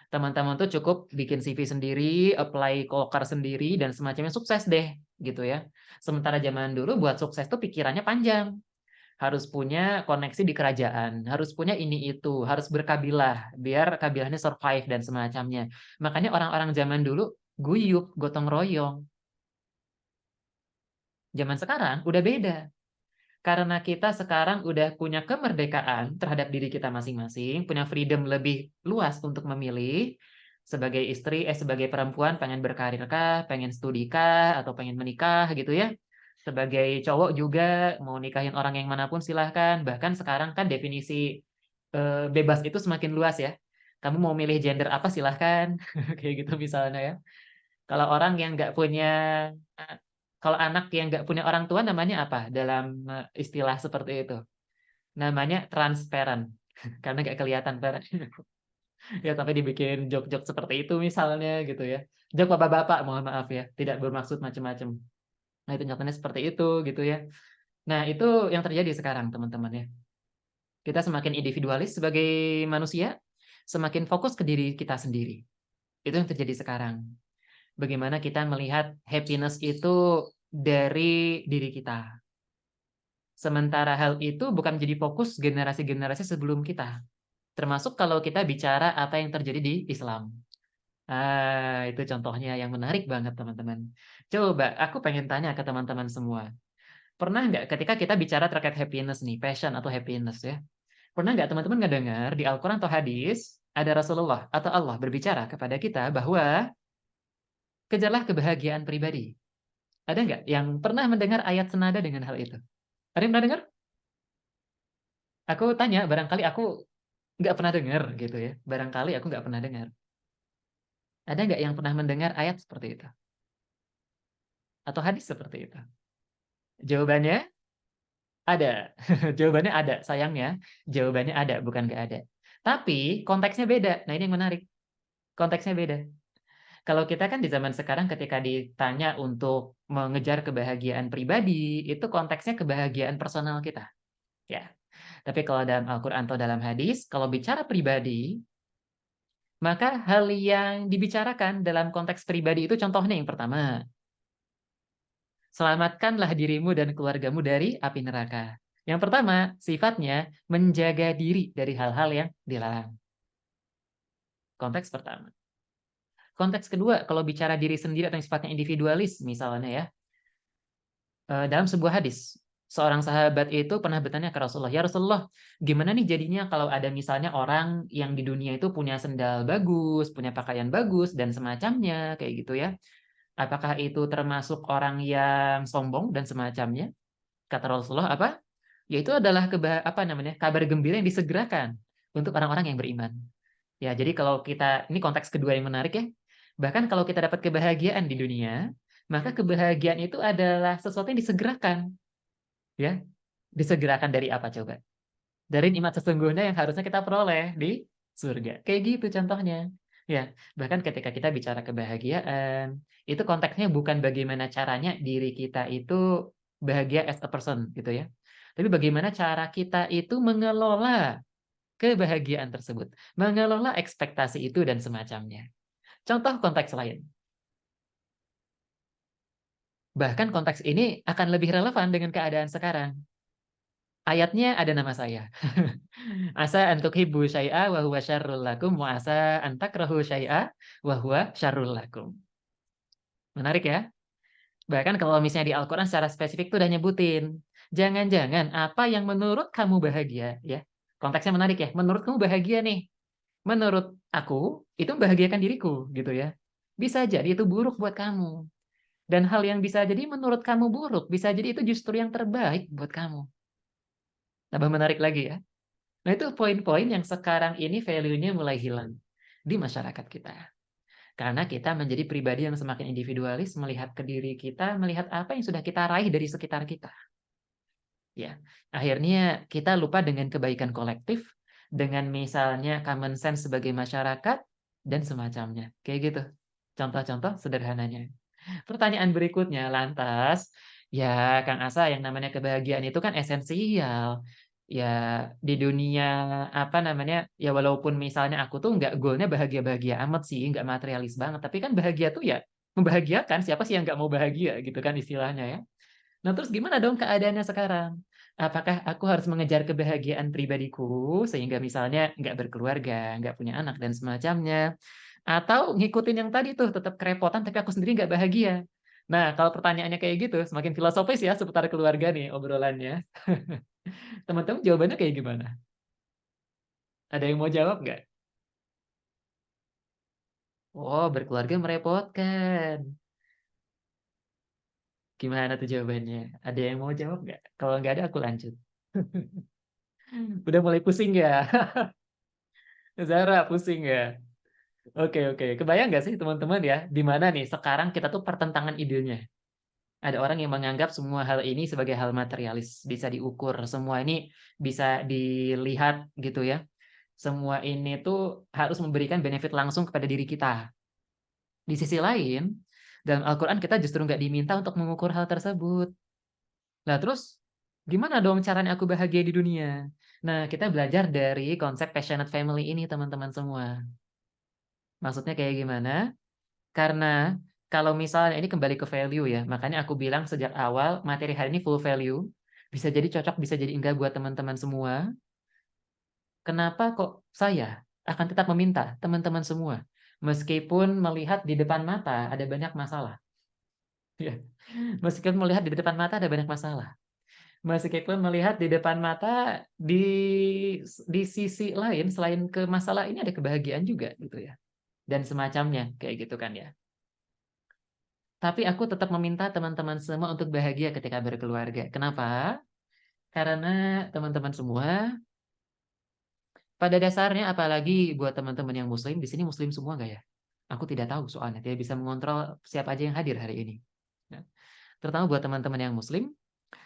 Teman-teman tuh cukup bikin CV sendiri, apply Quokar sendiri, dan semacamnya sukses deh, gitu ya. Sementara zaman dulu buat sukses tuh pikirannya panjang. Harus punya koneksi di kerajaan, harus punya ini itu, harus berkabilah, biar kabilahnya survive dan semacamnya. Makanya orang-orang zaman dulu guyup, gotong royong. Zaman sekarang udah beda. Karena kita sekarang udah punya kemerdekaan terhadap diri kita masing-masing, punya freedom lebih luas untuk memilih sebagai istri, sebagai perempuan pengen berkarir kah, pengen studi kah, atau pengen menikah gitu ya. Sebagai cowok juga mau nikahin orang yang manapun silahkan. Bahkan sekarang kan definisi bebas itu semakin luas ya. Kamu mau milih gender apa silahkan, kayak gitu misalnya ya. Kalau orang yang nggak punya, eh, kalau anak yang nggak punya orang tua namanya apa dalam istilah seperti itu? Namanya transparent, karena nggak kelihatan parent. Ya tapi dibikin jok-jok seperti itu misalnya gitu ya. Jok bapak-bapak, mohon maaf ya, tidak bermaksud macam-macam. Nah itu nyatanya seperti itu gitu ya. Nah itu yang terjadi sekarang teman-teman ya. Kita semakin individualis sebagai manusia, semakin fokus ke diri kita sendiri. Itu yang terjadi sekarang. Bagaimana kita melihat happiness itu dari diri kita. Sementara hal itu bukan menjadi fokus generasi-generasi sebelum kita. Termasuk kalau kita bicara apa yang terjadi di Islam. Itu contohnya yang menarik banget, teman-teman. Coba, aku pengen tanya ke teman-teman semua. Pernah nggak ketika kita bicara terkait happiness nih, passion atau happiness ya? Pernah nggak teman-teman ngedengar di Al-Quran atau hadis, ada Rasulullah atau Allah berbicara kepada kita bahwa kejarlah kebahagiaan pribadi. Ada nggak yang pernah mendengar ayat senada dengan hal itu? Ada yang pernah dengar? Aku tanya, barangkali aku nggak pernah dengar gitu ya. Barangkali aku nggak pernah dengar. Ada nggak yang pernah mendengar ayat seperti itu? Atau hadis seperti itu? Jawabannya ada. Jawabannya ada. Sayangnya, jawabannya ada, bukan nggak ada. Tapi konteksnya beda. Nah ini yang menarik. Konteksnya beda. Kalau kita kan di zaman sekarang ketika ditanya untuk mengejar kebahagiaan pribadi, itu konteksnya kebahagiaan personal kita. Ya. Tapi kalau dalam Al-Quran atau dalam hadis, kalau bicara pribadi, maka hal yang dibicarakan dalam konteks pribadi itu contohnya yang pertama, selamatkanlah dirimu dan keluargamu dari api neraka. Yang pertama, sifatnya menjaga diri dari hal-hal yang dilarang. Konteks pertama. Konteks kedua, kalau bicara diri sendiri atau yang sifatnya individualis, misalnya ya, dalam sebuah hadis, seorang sahabat itu pernah bertanya ke Rasulullah, "Ya Rasulullah, gimana nih jadinya kalau ada misalnya orang yang di dunia itu punya sendal bagus, punya pakaian bagus, dan semacamnya, kayak gitu ya. Apakah itu termasuk orang yang sombong dan semacamnya?" Kata Rasulullah, apa? Yaitu adalah apa namanya, kabar gembira yang disegerakan untuk orang-orang yang beriman. Ya, jadi kalau kita, ini konteks kedua yang menarik ya. Bahkan kalau kita dapat kebahagiaan di dunia, maka kebahagiaan itu adalah sesuatu yang disegerakan. Ya, disegerakan dari apa coba? Dari nikmat sesungguhnya yang harusnya kita peroleh di surga. Kayak gitu contohnya. Ya, bahkan ketika kita bicara kebahagiaan, itu konteksnya bukan bagaimana caranya diri kita itu bahagia as a person gitu ya. Tapi bagaimana cara kita itu mengelola kebahagiaan tersebut, mengelola ekspektasi itu dan semacamnya. Contoh konteks lain. Bahkan konteks ini akan lebih relevan dengan keadaan sekarang. Ayatnya ada nama saya. Asa an tuhibbu syai'a wa huwa syarrul lakum wa asa an takrahu syai'a wa huwa syarrul lakum. Menarik ya? Bahkan kalau misalnya di Al-Qur'an secara spesifik tuh udah nyebutin, jangan-jangan apa yang menurut kamu bahagia ya. Konteksnya menarik ya. Menurut kamu bahagia nih. Menurut aku itu membahagiakan diriku gitu ya. Bisa jadi itu buruk buat kamu. Dan hal yang bisa jadi menurut kamu buruk, bisa jadi itu justru yang terbaik buat kamu. Tambah menarik lagi ya. Nah, itu poin-poin yang sekarang ini value-nya mulai hilang di masyarakat kita. Karena kita menjadi pribadi yang semakin individualis, melihat ke diri kita, melihat apa yang sudah kita raih dari sekitar kita. Ya, akhirnya kita lupa dengan kebaikan kolektif, dengan misalnya common sense sebagai masyarakat, dan semacamnya. Kayak gitu. Contoh-contoh sederhananya. Pertanyaan berikutnya, lantas, ya Kang Asa, yang namanya kebahagiaan itu kan esensial. Ya di dunia apa namanya, ya walaupun misalnya aku tuh nggak goalnya bahagia-bahagia amat sih, nggak materialis banget. Tapi kan bahagia tuh ya membahagiakan. Siapa sih yang nggak mau bahagia gitu kan istilahnya ya. Nah terus gimana dong keadaannya sekarang? Apakah aku harus mengejar kebahagiaan pribadiku sehingga misalnya nggak berkeluarga, nggak punya anak dan semacamnya? Atau ngikutin yang tadi tuh tetap kerepotan tapi aku sendiri nggak bahagia. Nah, kalau pertanyaannya kayak gitu, semakin filosofis ya seputar keluarga nih obrolannya. Teman-teman jawabannya kayak gimana? Ada yang mau jawab nggak? Oh, berkeluarga merepotkan. Gimana tuh jawabannya? Ada yang mau jawab nggak? Kalau nggak ada, aku lanjut. Udah mulai pusing ya? Zara, pusing ya? Oke, oke. Kebayang nggak sih teman-teman ya? Di mana nih sekarang kita tuh pertentangan idenya. Ada orang yang menganggap semua hal ini sebagai hal materialis, bisa diukur, semua ini bisa dilihat gitu ya. Semua ini tuh harus memberikan benefit langsung kepada diri kita. Di sisi lain, dalam Al-Quran kita justru nggak diminta untuk mengukur hal tersebut. Nah terus, gimana dong caranya aku bahagia di dunia? Nah, kita belajar dari konsep passionate family ini teman-teman semua. Maksudnya kayak gimana? Karena kalau misalnya ini kembali ke value ya, makanya aku bilang sejak awal materi hari ini full value. Bisa jadi cocok, bisa jadi enggak buat teman-teman semua. Kenapa kok saya akan tetap meminta teman-teman semua, meskipun melihat di depan mata ada banyak masalah. Ya. Meskipun melihat di depan mata ada banyak masalah. Meskipun melihat di depan mata di sisi lain selain ke masalah ini ada kebahagiaan juga gitu ya. Dan semacamnya kayak gitu kan ya. Tapi aku tetap meminta teman-teman semua untuk bahagia ketika berkeluarga. Kenapa? Karena teman-teman semua pada dasarnya apalagi buat teman-teman yang muslim, di sini muslim semua nggak ya? Aku tidak tahu soalnya, tidak bisa mengontrol siapa aja yang hadir hari ini. Nah, terutama buat teman-teman yang muslim,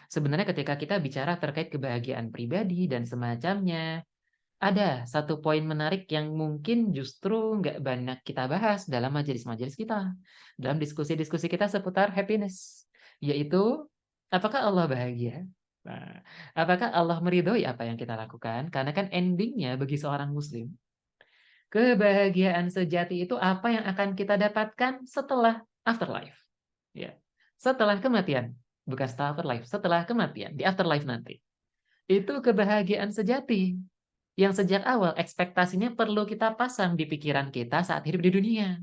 sebenarnya ketika kita bicara terkait kebahagiaan pribadi dan semacamnya, ada satu poin menarik yang mungkin justru nggak banyak kita bahas dalam majelis-majelis kita, dalam diskusi-diskusi kita seputar happiness, yaitu apakah Allah bahagia? Nah, apakah Allah meridhoi apa yang kita lakukan? Karena kan endingnya bagi seorang Muslim, kebahagiaan sejati itu apa yang akan kita dapatkan setelah afterlife. Ya, setelah kematian, bukan setelah afterlife, setelah kematian, di afterlife nanti. Itu kebahagiaan sejati yang sejak awal ekspektasinya perlu kita pasang di pikiran kita saat hidup di dunia.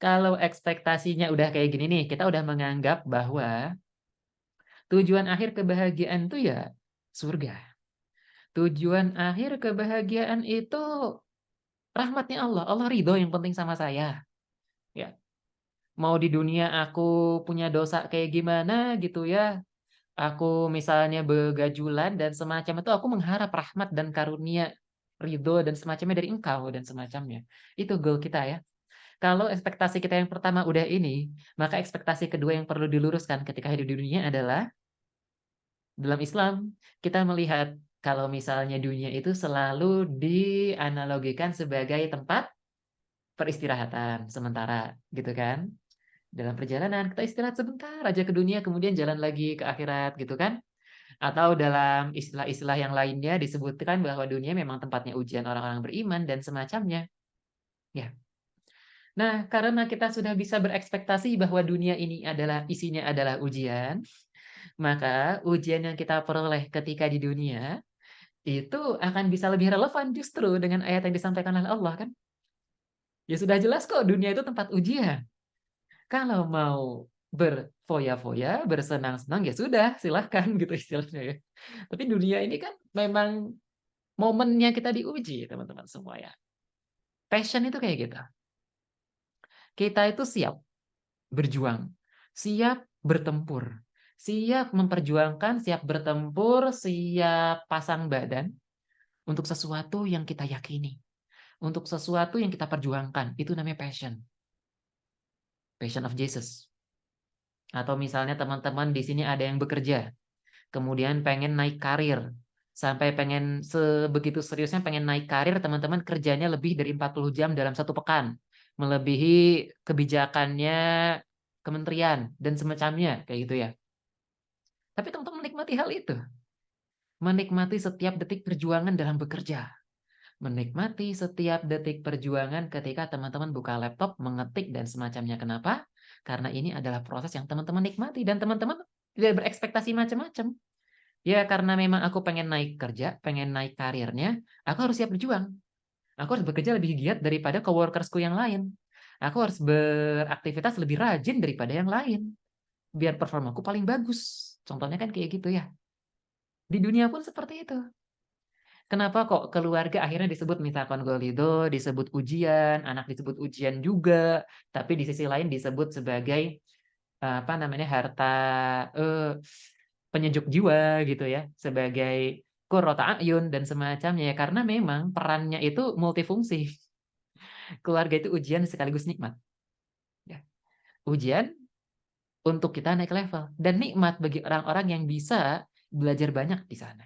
Kalau ekspektasinya udah kayak gini nih, kita udah menganggap bahwa tujuan akhir kebahagiaan itu ya surga. Tujuan akhir kebahagiaan itu rahmatnya Allah. Allah ridho yang penting sama saya. Ya, mau di dunia aku punya dosa kayak gimana gitu ya. Aku misalnya begajulan dan semacam itu, aku mengharap rahmat dan karunia, ridho dan semacamnya dari engkau dan semacamnya. Itu goal kita ya. Kalau ekspektasi kita yang pertama udah ini, maka ekspektasi kedua yang perlu diluruskan ketika hidup di dunia adalah, dalam Islam, kita melihat kalau misalnya dunia itu selalu dianalogikan sebagai tempat peristirahatan sementara, gitu kan. Dalam perjalanan kita istirahat sebentar aja ke dunia, kemudian jalan lagi ke akhirat, gitu kan. Atau dalam istilah-istilah yang lainnya disebutkan bahwa dunia memang tempatnya ujian orang-orang beriman dan semacamnya. Ya. Nah, karena kita sudah bisa berekspektasi bahwa dunia ini adalah isinya adalah ujian, maka ujian yang kita peroleh ketika di dunia itu akan bisa lebih relevan justru dengan ayat yang disampaikan oleh Allah kan. Ya sudah jelas kok dunia itu tempat ujian. Kalau mau berfoya-foya, bersenang-senang ya sudah, silahkan gitu istilahnya ya. Tapi dunia ini kan memang momennya kita diuji, teman-teman semua ya. Passion itu kayak gitu. Kita itu siap berjuang, siap bertempur, siap memperjuangkan, siap bertempur, siap pasang badan untuk sesuatu yang kita yakini, untuk sesuatu yang kita perjuangkan. Itu namanya passion. Passion of Jesus. Atau misalnya teman-teman di sini ada yang bekerja, kemudian pengen naik karir, sampai pengen sebegitu seriusnya pengen naik karir, teman-teman kerjanya lebih dari 40 jam dalam satu pekan, melebihi kebijakannya kementerian dan semacamnya, kayak gitu ya. Tapi teman-teman menikmati hal itu, menikmati setiap detik perjuangan dalam bekerja, menikmati setiap detik perjuangan ketika teman-teman buka laptop, mengetik dan semacamnya. Kenapa? Karena ini adalah proses yang teman-teman nikmati dan teman-teman tidak berekspektasi macam-macam. Ya karena memang aku pengen naik kerja, pengen naik karirnya, aku harus siap berjuang. Aku harus bekerja lebih giat daripada coworkersku yang lain. Aku harus beraktivitas lebih rajin daripada yang lain. Biar performaku paling bagus. Contohnya kan kayak gitu ya. Di dunia pun seperti itu. Kenapa kok keluarga akhirnya disebut mitsaqan ghalidho, disebut ujian, anak disebut ujian juga, tapi di sisi lain disebut sebagai apa namanya harta eh, penyejuk jiwa gitu ya, sebagai qurrata a'yun dan semacamnya ya, karena memang perannya itu multifungsi. Keluarga itu ujian sekaligus nikmat. Ya. Ujian untuk kita naik level dan nikmat bagi orang-orang yang bisa belajar banyak di sana.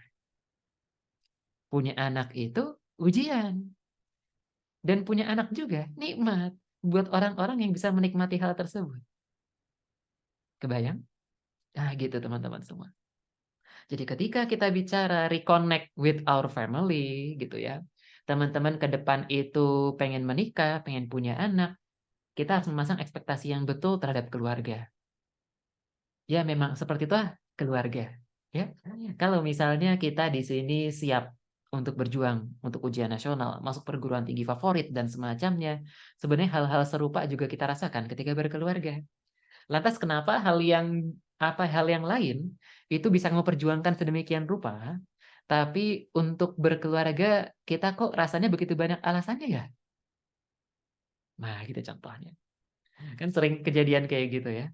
Punya anak itu ujian dan punya anak juga nikmat buat orang-orang yang bisa menikmati hal tersebut. Kebayang? Nah, gitu teman-teman semua. Jadi ketika kita bicara reconnect with our family gitu ya. Teman-teman ke depan itu pengen menikah, pengen punya anak, kita harus memasang ekspektasi yang betul terhadap keluarga. Ya memang seperti itu keluarga, ya. Kalau misalnya kita di sini siap untuk berjuang untuk ujian nasional, masuk perguruan tinggi favorit dan semacamnya, sebenarnya hal-hal serupa juga kita rasakan ketika berkeluarga. Lantas kenapa hal yang lain itu bisa memperjuangkan sedemikian rupa, tapi untuk berkeluarga kita kok rasanya begitu banyak alasannya ya? Nah, gitu contohnya. Kan sering kejadian kayak gitu ya.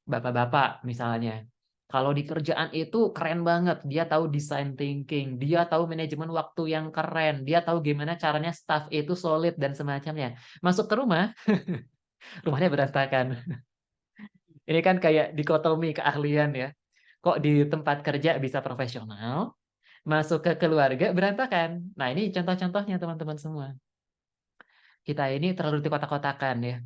Bapak-bapak misalnya, kalau di kerjaan itu keren banget, dia tahu design thinking, dia tahu manajemen waktu yang keren, dia tahu gimana caranya staff itu solid dan semacamnya. Masuk ke rumah, rumahnya berantakan. Ini kan kayak dikotomi keahlian ya. Kok di tempat kerja bisa profesional, masuk ke keluarga berantakan. Nah, ini contoh-contohnya teman-teman semua. Kita ini terlalu dikotak-kotakan ya.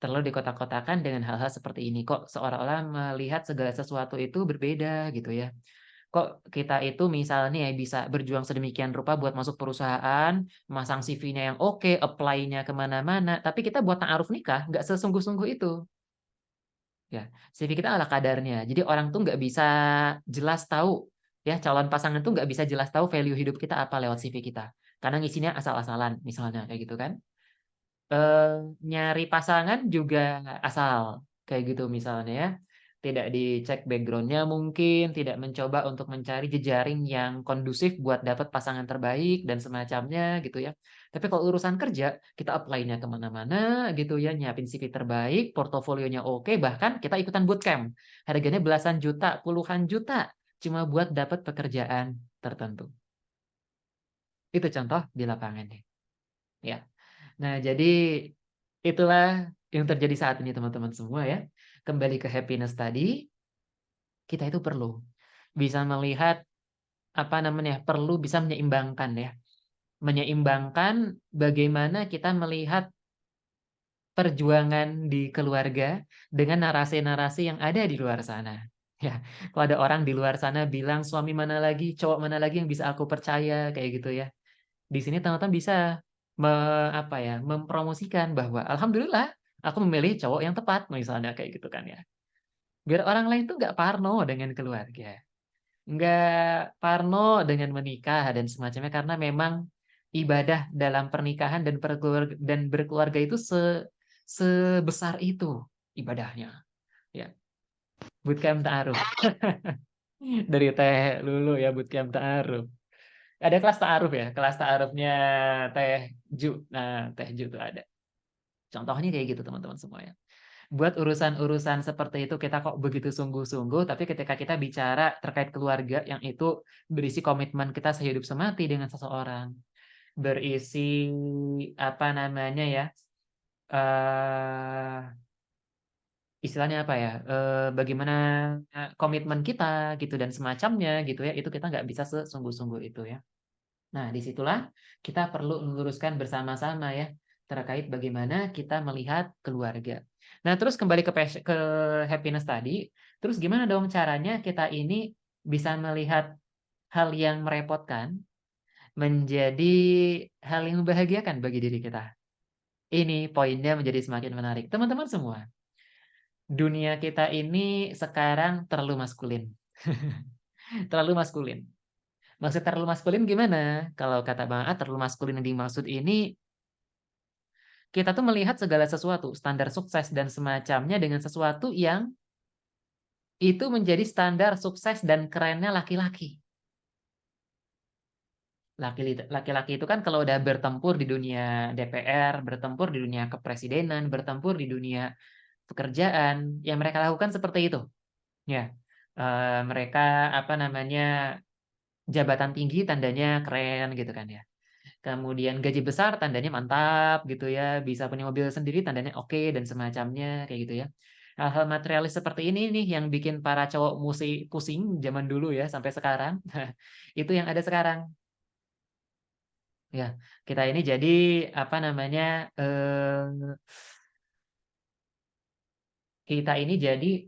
Terlalu dikotak-kotakan dengan hal-hal seperti ini. Kok seolah-olah melihat segala sesuatu itu berbeda gitu ya. Kok kita itu misalnya ya bisa berjuang sedemikian rupa buat masuk perusahaan, masang CV-nya yang oke, apply-nya kemana-mana, tapi kita buat ta'aruf nikah nggak sesungguh-sungguh itu. Ya, CV kita ala kadarnya. Jadi orang tuh nggak bisa jelas tahu, ya calon pasangan tuh nggak bisa jelas tahu value hidup kita apa lewat CV kita. Karena ngisinya asal-asalan, misalnya kayak gitu kan. Nyari pasangan juga asal, kayak gitu misalnya ya. Tidak dicek backgroundnya mungkin, tidak mencoba untuk mencari jejaring yang kondusif buat dapat pasangan terbaik dan semacamnya gitu ya. Tapi kalau urusan kerja, kita apply-nya kemana-mana gitu ya, nyiapin CV terbaik, portofolionya oke, bahkan kita ikutan bootcamp. Harganya belasan juta, puluhan juta, cuma buat dapat pekerjaan tertentu. Itu contoh di lapangan nih. Ya. Nah, jadi itulah yang terjadi saat ini teman-teman semua ya. Kembali ke happiness tadi, kita itu perlu bisa melihat apa namanya, perlu bisa menyeimbangkan ya. Menyeimbangkan bagaimana kita melihat perjuangan di keluarga dengan narasi-narasi yang ada di luar sana. Ya, kalau ada orang di luar sana bilang suami mana lagi, cowok mana lagi yang bisa aku percaya kayak gitu ya. Di sini teman-teman bisa apa ya, mempromosikan bahwa alhamdulillah aku memilih cowok yang tepat misalnya kayak gitu kan ya. Biar orang lain tuh nggak parno dengan keluarga, nggak parno dengan menikah dan semacamnya karena memang ibadah dalam pernikahan dan berkeluarga itu sebesar itu ibadahnya. Ya, bootcamp ta'aruf. Dari Teh Lulu ya bootcamp ta'aruf. Ada kelas ta'aruf ya, kelas ta'arufnya Teh Ju. Nah, Teh Ju tuh ada. Contohnya kayak gitu teman-teman semuanya. Buat urusan-urusan seperti itu kita kok begitu sungguh-sungguh, tapi ketika kita bicara terkait keluarga yang itu berisi komitmen kita sehidup semati dengan seseorang, berisi apa namanya ya, eh istilahnya apa ya, bagaimana komitmen kita gitu dan semacamnya gitu ya, itu kita nggak bisa sesungguh-sungguh itu ya. Nah, disitulah kita perlu meluruskan bersama-sama ya terkait bagaimana kita melihat keluarga. Nah, terus kembali ke happiness tadi, terus gimana dong caranya kita ini bisa melihat hal yang merepotkan menjadi hal yang membahagiakan bagi diri kita. Ini poinnya menjadi semakin menarik. Teman-teman semua, dunia kita ini sekarang terlalu maskulin. Terlalu maskulin. Maksud terlalu maskulin gimana? Kalau kata Bang A, terlalu maskulin yang dimaksud ini kita tuh melihat segala sesuatu, standar sukses dan semacamnya dengan sesuatu yang itu menjadi standar sukses dan kerennya laki-laki. Laki-laki itu kan kalau udah bertempur di dunia DPR, bertempur di dunia kepresidenan, bertempur di dunia pekerjaan, yang mereka lakukan seperti itu. Ya, mereka apa namanya jabatan tinggi tandanya keren gitu kan ya. Kemudian gaji besar tandanya mantap gitu ya, bisa punya mobil sendiri tandanya oke dan semacamnya kayak gitu ya. Hal-hal materialis seperti ini nih yang bikin para cowok musi pusing zaman dulu ya sampai sekarang. Itu yang ada sekarang. Ya, kita ini jadi apa namanya kita ini jadi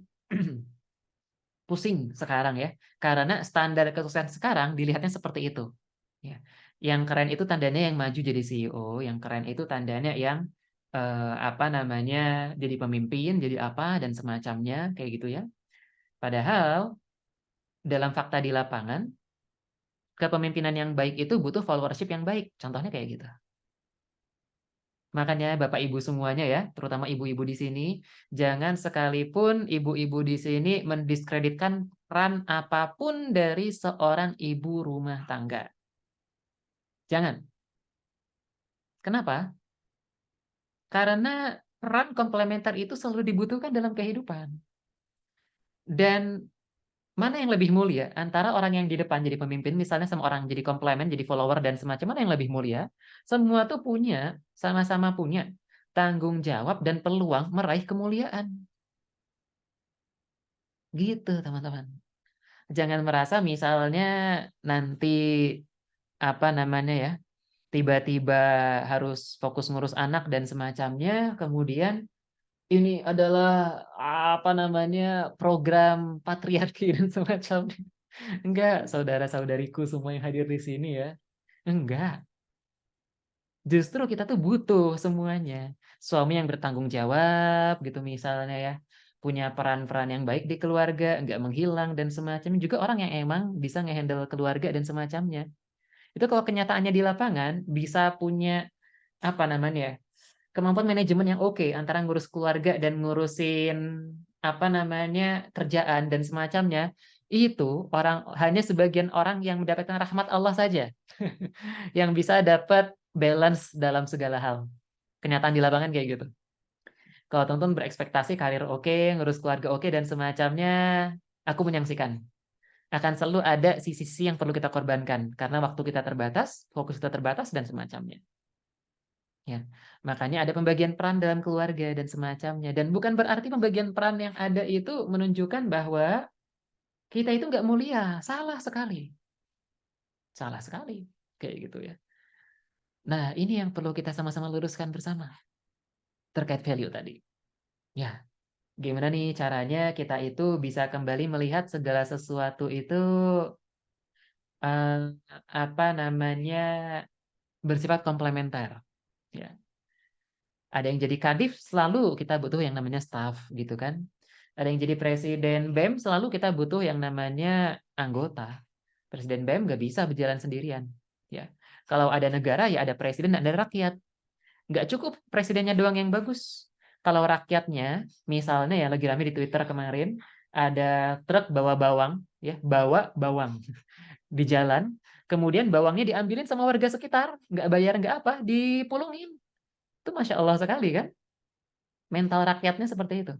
pusing sekarang ya. Karena standar kesuksesan sekarang dilihatnya seperti itu. Ya. Yang keren itu tandanya yang maju jadi CEO, yang keren itu tandanya yang apa namanya jadi pemimpin, jadi apa dan semacamnya kayak gitu ya. Padahal dalam fakta di lapangan, kepemimpinan yang baik itu butuh followership yang baik. Contohnya kayak gitu. Makanya Bapak Ibu semuanya ya, terutama ibu-ibu di sini, jangan sekalipun ibu-ibu di sini mendiskreditkan peran apapun dari seorang ibu rumah tangga. Jangan. Kenapa? Karena peran komplementer itu selalu dibutuhkan dalam kehidupan. Dan mana yang lebih mulia antara orang yang di depan jadi pemimpin, misalnya sama orang jadi komplemen, jadi follower dan semacam mana yang lebih mulia? Semua tuh punya, sama-sama punya tanggung jawab dan peluang meraih kemuliaan. Gitu, teman-teman. Jangan merasa misalnya nanti apa namanya ya, tiba-tiba harus fokus ngurus anak dan semacamnya, kemudian ini adalah apa namanya program patriarki dan semacamnya. Enggak, saudara-saudariku semua yang hadir di sini ya. Enggak. Justru kita tuh butuh semuanya. Suami yang bertanggung jawab gitu misalnya ya. punya peran-peran yang baik di keluarga, nggak menghilang dan semacamnya. Juga orang yang emang bisa ngehandle keluarga dan semacamnya. Itu kalau kenyataannya di lapangan bisa punya apa namanya, kemampuan manajemen yang oke antara ngurus keluarga dan ngurusin apa namanya kerjaan dan semacamnya. Itu orang hanya sebagian orang yang mendapatkan rahmat Allah saja yang bisa dapat balance dalam segala hal. Kenyataan di lapangan kayak gitu. Kalau teman-teman berekspektasi karir oke, ngurus keluarga oke dan semacamnya, aku menyaksikan akan selalu ada sisi-sisi yang perlu kita korbankan karena waktu kita terbatas, fokus kita terbatas dan semacamnya. Ya, makanya ada pembagian peran dalam keluarga dan semacamnya. Dan bukan berarti pembagian peran yang ada itu menunjukkan bahwa kita itu nggak mulia. Salah sekali. Salah sekali. Kayak gitu ya. Nah, ini yang perlu kita sama-sama luruskan bersama. Terkait value tadi. Ya, gimana nih caranya kita itu bisa kembali melihat segala sesuatu itu eh, apa namanya bersifat komplementer. Ya, ada yang jadi kadif selalu kita butuh yang namanya staff gitu kan. Ada yang jadi presiden BEM selalu kita butuh yang namanya anggota. Presiden BEM nggak bisa berjalan sendirian. Ya, kalau ada negara ya ada presiden dan ada rakyat. Nggak cukup presidennya doang yang bagus. Kalau rakyatnya, misalnya ya lagi rame di Twitter kemarin, ada truk bawa bawang, ya bawa bawang di jalan, kemudian bawangnya diambilin sama warga sekitar, nggak bayar nggak apa, dipulungin. Itu masya Allah sekali kan? Mental rakyatnya seperti itu.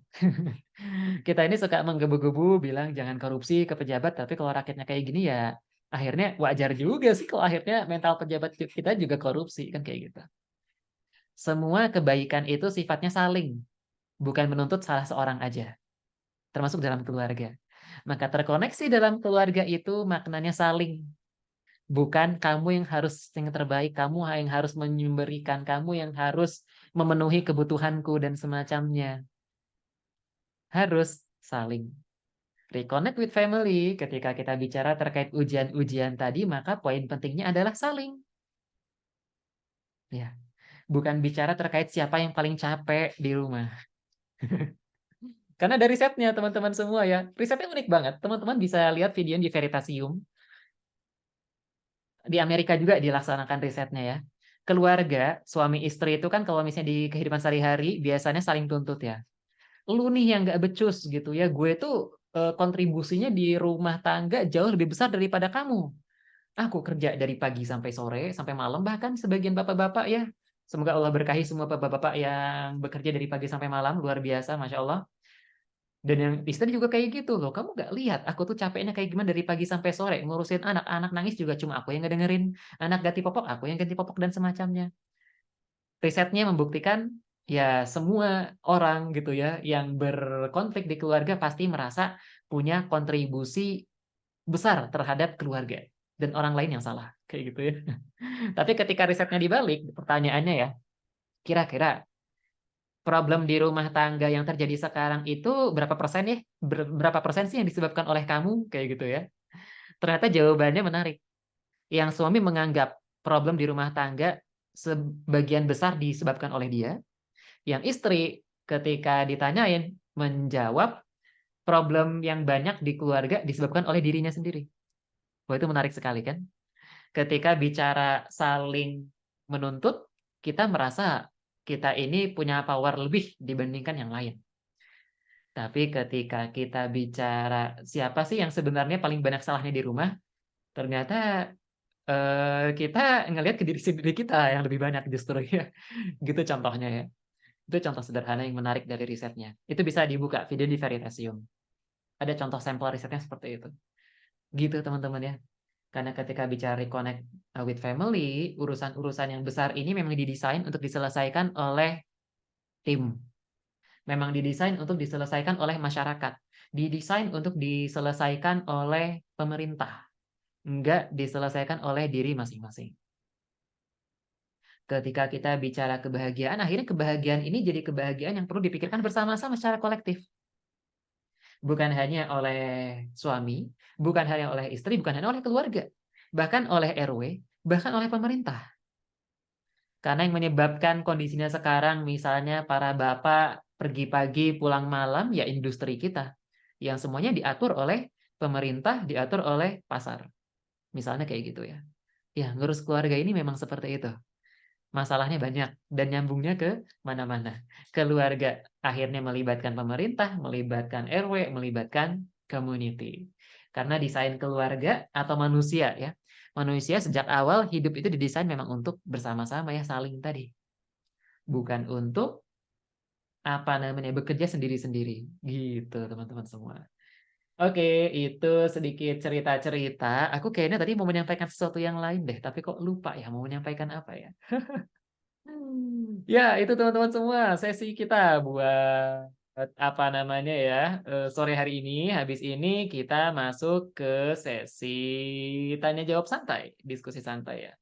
Kita ini suka menggebu-gebu bilang jangan korupsi ke pejabat, tapi kalau rakyatnya kayak gini ya akhirnya wajar juga sih kalau akhirnya mental pejabat kita juga korupsi kan kayak gitu. Semua kebaikan itu sifatnya saling, bukan menuntut salah seorang aja, termasuk dalam keluarga. Maka terkoneksi dalam keluarga itu maknanya saling, bukan kamu yang harus yang terbaik, kamu yang harus memberikan, kamu yang harus memenuhi kebutuhanku dan semacamnya. Harus saling. Reconnect with family, ketika kita bicara terkait ujian-ujian tadi, maka poin pentingnya adalah saling. Ya, bukan bicara terkait siapa yang paling capek di rumah. Karena dari risetnya teman-teman semua ya, risetnya unik banget. Teman-teman bisa lihat video di Veritasium. Di Amerika juga dilaksanakan risetnya ya. Keluarga, suami istri itu kan kalau misalnya di kehidupan sehari-hari biasanya saling tuntut ya. Lu nih yang gak becus gitu ya, gue tuh kontribusinya di rumah tangga jauh lebih besar daripada kamu. Aku kerja dari pagi sampai sore, sampai malam, bahkan sebagian bapak-bapak ya. Semoga Allah berkahi semua bapak-bapak yang bekerja dari pagi sampai malam, luar biasa, Masya Allah. Dan yang istri juga kayak gitu loh. Kamu gak lihat aku tuh capeknya kayak gimana dari pagi sampai sore. Ngurusin anak. Anak nangis juga cuma aku yang ngedengerin. Anak ganti popok, aku yang ganti popok dan semacamnya. Risetnya membuktikan ya semua orang gitu ya yang berkonflik di keluarga pasti merasa punya kontribusi besar terhadap keluarga. Dan orang lain yang salah. Kayak gitu ya. Tapi ketika risetnya dibalik, pertanyaannya ya, kira-kira problem di rumah tangga yang terjadi sekarang itu berapa persen ya? Berapa persen sih yang disebabkan oleh kamu? Kayak gitu ya. Ternyata jawabannya menarik. Yang suami menganggap problem di rumah tangga sebagian besar disebabkan oleh dia. Yang istri ketika ditanyain menjawab problem yang banyak di keluarga disebabkan oleh dirinya sendiri. Wah, itu menarik sekali kan? Ketika bicara saling menuntut, kita merasa kita ini punya power lebih dibandingkan yang lain. Tapi ketika kita bicara siapa sih yang sebenarnya paling banyak salahnya di rumah, ternyata kita ngelihat ke diri sendiri kita yang lebih banyak justru ya. Gitu contohnya ya. Itu contoh sederhana yang menarik dari risetnya. Itu bisa dibuka video di Veritasium. Ada contoh sampel risetnya seperti itu. Gitu teman-teman ya. Karena ketika bicara reconnect with family, urusan-urusan yang besar ini memang didesain untuk diselesaikan oleh tim. Memang didesain untuk diselesaikan oleh masyarakat. Didesain untuk diselesaikan oleh pemerintah. Enggak diselesaikan oleh diri masing-masing. Ketika kita bicara kebahagiaan, akhirnya kebahagiaan ini jadi kebahagiaan yang perlu dipikirkan bersama-sama secara kolektif. Bukan hanya oleh suami, bukan hanya oleh istri, bukan hanya oleh keluarga. Bahkan oleh RW, bahkan oleh pemerintah. Karena yang menyebabkan kondisinya sekarang, misalnya para bapak pergi pagi, pulang malam, ya industri kita. Yang semuanya diatur oleh pemerintah, diatur oleh pasar. Misalnya kayak gitu ya. Ya, ngurus keluarga ini memang seperti itu. Masalahnya banyak dan nyambungnya ke mana-mana. Keluarga akhirnya melibatkan pemerintah, melibatkan RW, melibatkan community. Karena desain keluarga atau manusia ya. Manusia sejak awal hidup itu didesain memang untuk bersama-sama ya, saling tadi. Bukan untuk apa namanya bekerja sendiri-sendiri gitu teman-teman semua. Oke, itu sedikit cerita-cerita. Aku kayaknya tadi mau menyampaikan sesuatu yang lain deh, tapi kok lupa ya mau menyampaikan apa ya. Ya, itu teman-teman semua sesi kita buat apa namanya ya sore hari ini. Habis ini kita masuk ke sesi tanya jawab santai, diskusi santai ya.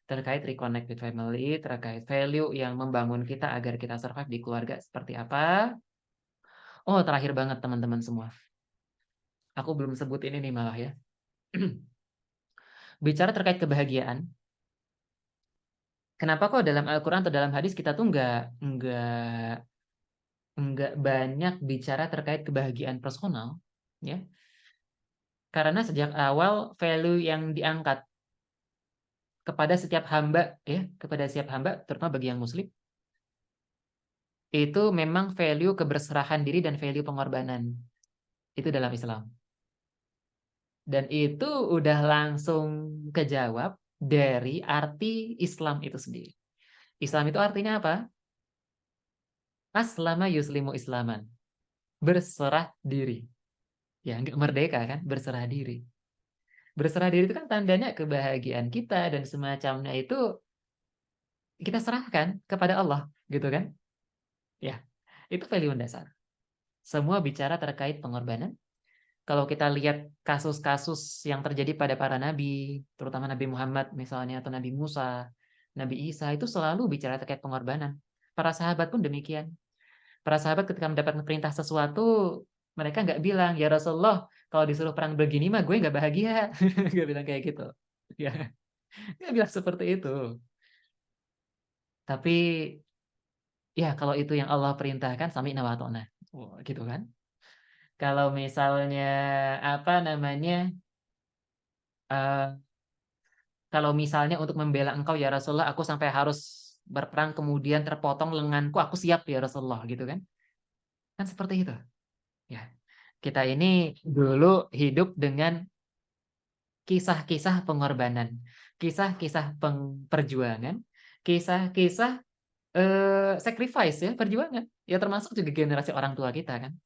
Terkait reconnect with family, terkait value yang membangun kita agar kita survive di keluarga seperti apa. Oh, terakhir banget teman-teman semua. Aku belum sebut ini nih malah ya. Bicara terkait kebahagiaan, kenapa kok dalam Al-Quran atau dalam hadis kita tuh nggak banyak bicara terkait kebahagiaan personal, ya? Karena sejak awal value yang diangkat kepada setiap hamba, ya, kepada setiap hamba, terutama bagi yang Muslim, itu memang value keberserahan diri dan value pengorbanan. Itu dalam Islam. Dan itu udah langsung kejawab dari arti Islam itu sendiri. Islam itu artinya apa? Aslama yuslimu islaman. Berserah diri. Ya, nggak merdeka kan? Berserah diri. Berserah diri itu kan tandanya kebahagiaan kita dan semacamnya itu kita serahkan kepada Allah, gitu kan? Ya, itu value mendasar. Semua bicara terkait pengorbanan. Kalau kita lihat kasus-kasus yang terjadi pada para nabi, terutama Nabi Muhammad misalnya, atau Nabi Musa, Nabi Isa, itu selalu bicara terkait pengorbanan. Para sahabat pun demikian. Para sahabat ketika mendapat perintah sesuatu, mereka nggak bilang, ya Rasulullah, kalau disuruh perang begini mah gue nggak bahagia. Nggak bilang kayak gitu. Ya, nggak bilang seperti itu. Tapi ya kalau itu yang Allah perintahkan, sami wa ta'na. Oh, gitu kan. Kalau misalnya apa namanya, eh, kalau misalnya untuk membela engkau ya Rasulullah, aku sampai harus berperang kemudian terpotong lenganku, aku siap ya Rasulullah, gitu kan? Kan seperti itu. Ya, kita ini dulu hidup dengan kisah-kisah pengorbanan, kisah-kisah perjuangan, kisah-kisah sacrifice ya, perjuangan. Ya termasuk juga generasi orang tua kita kan.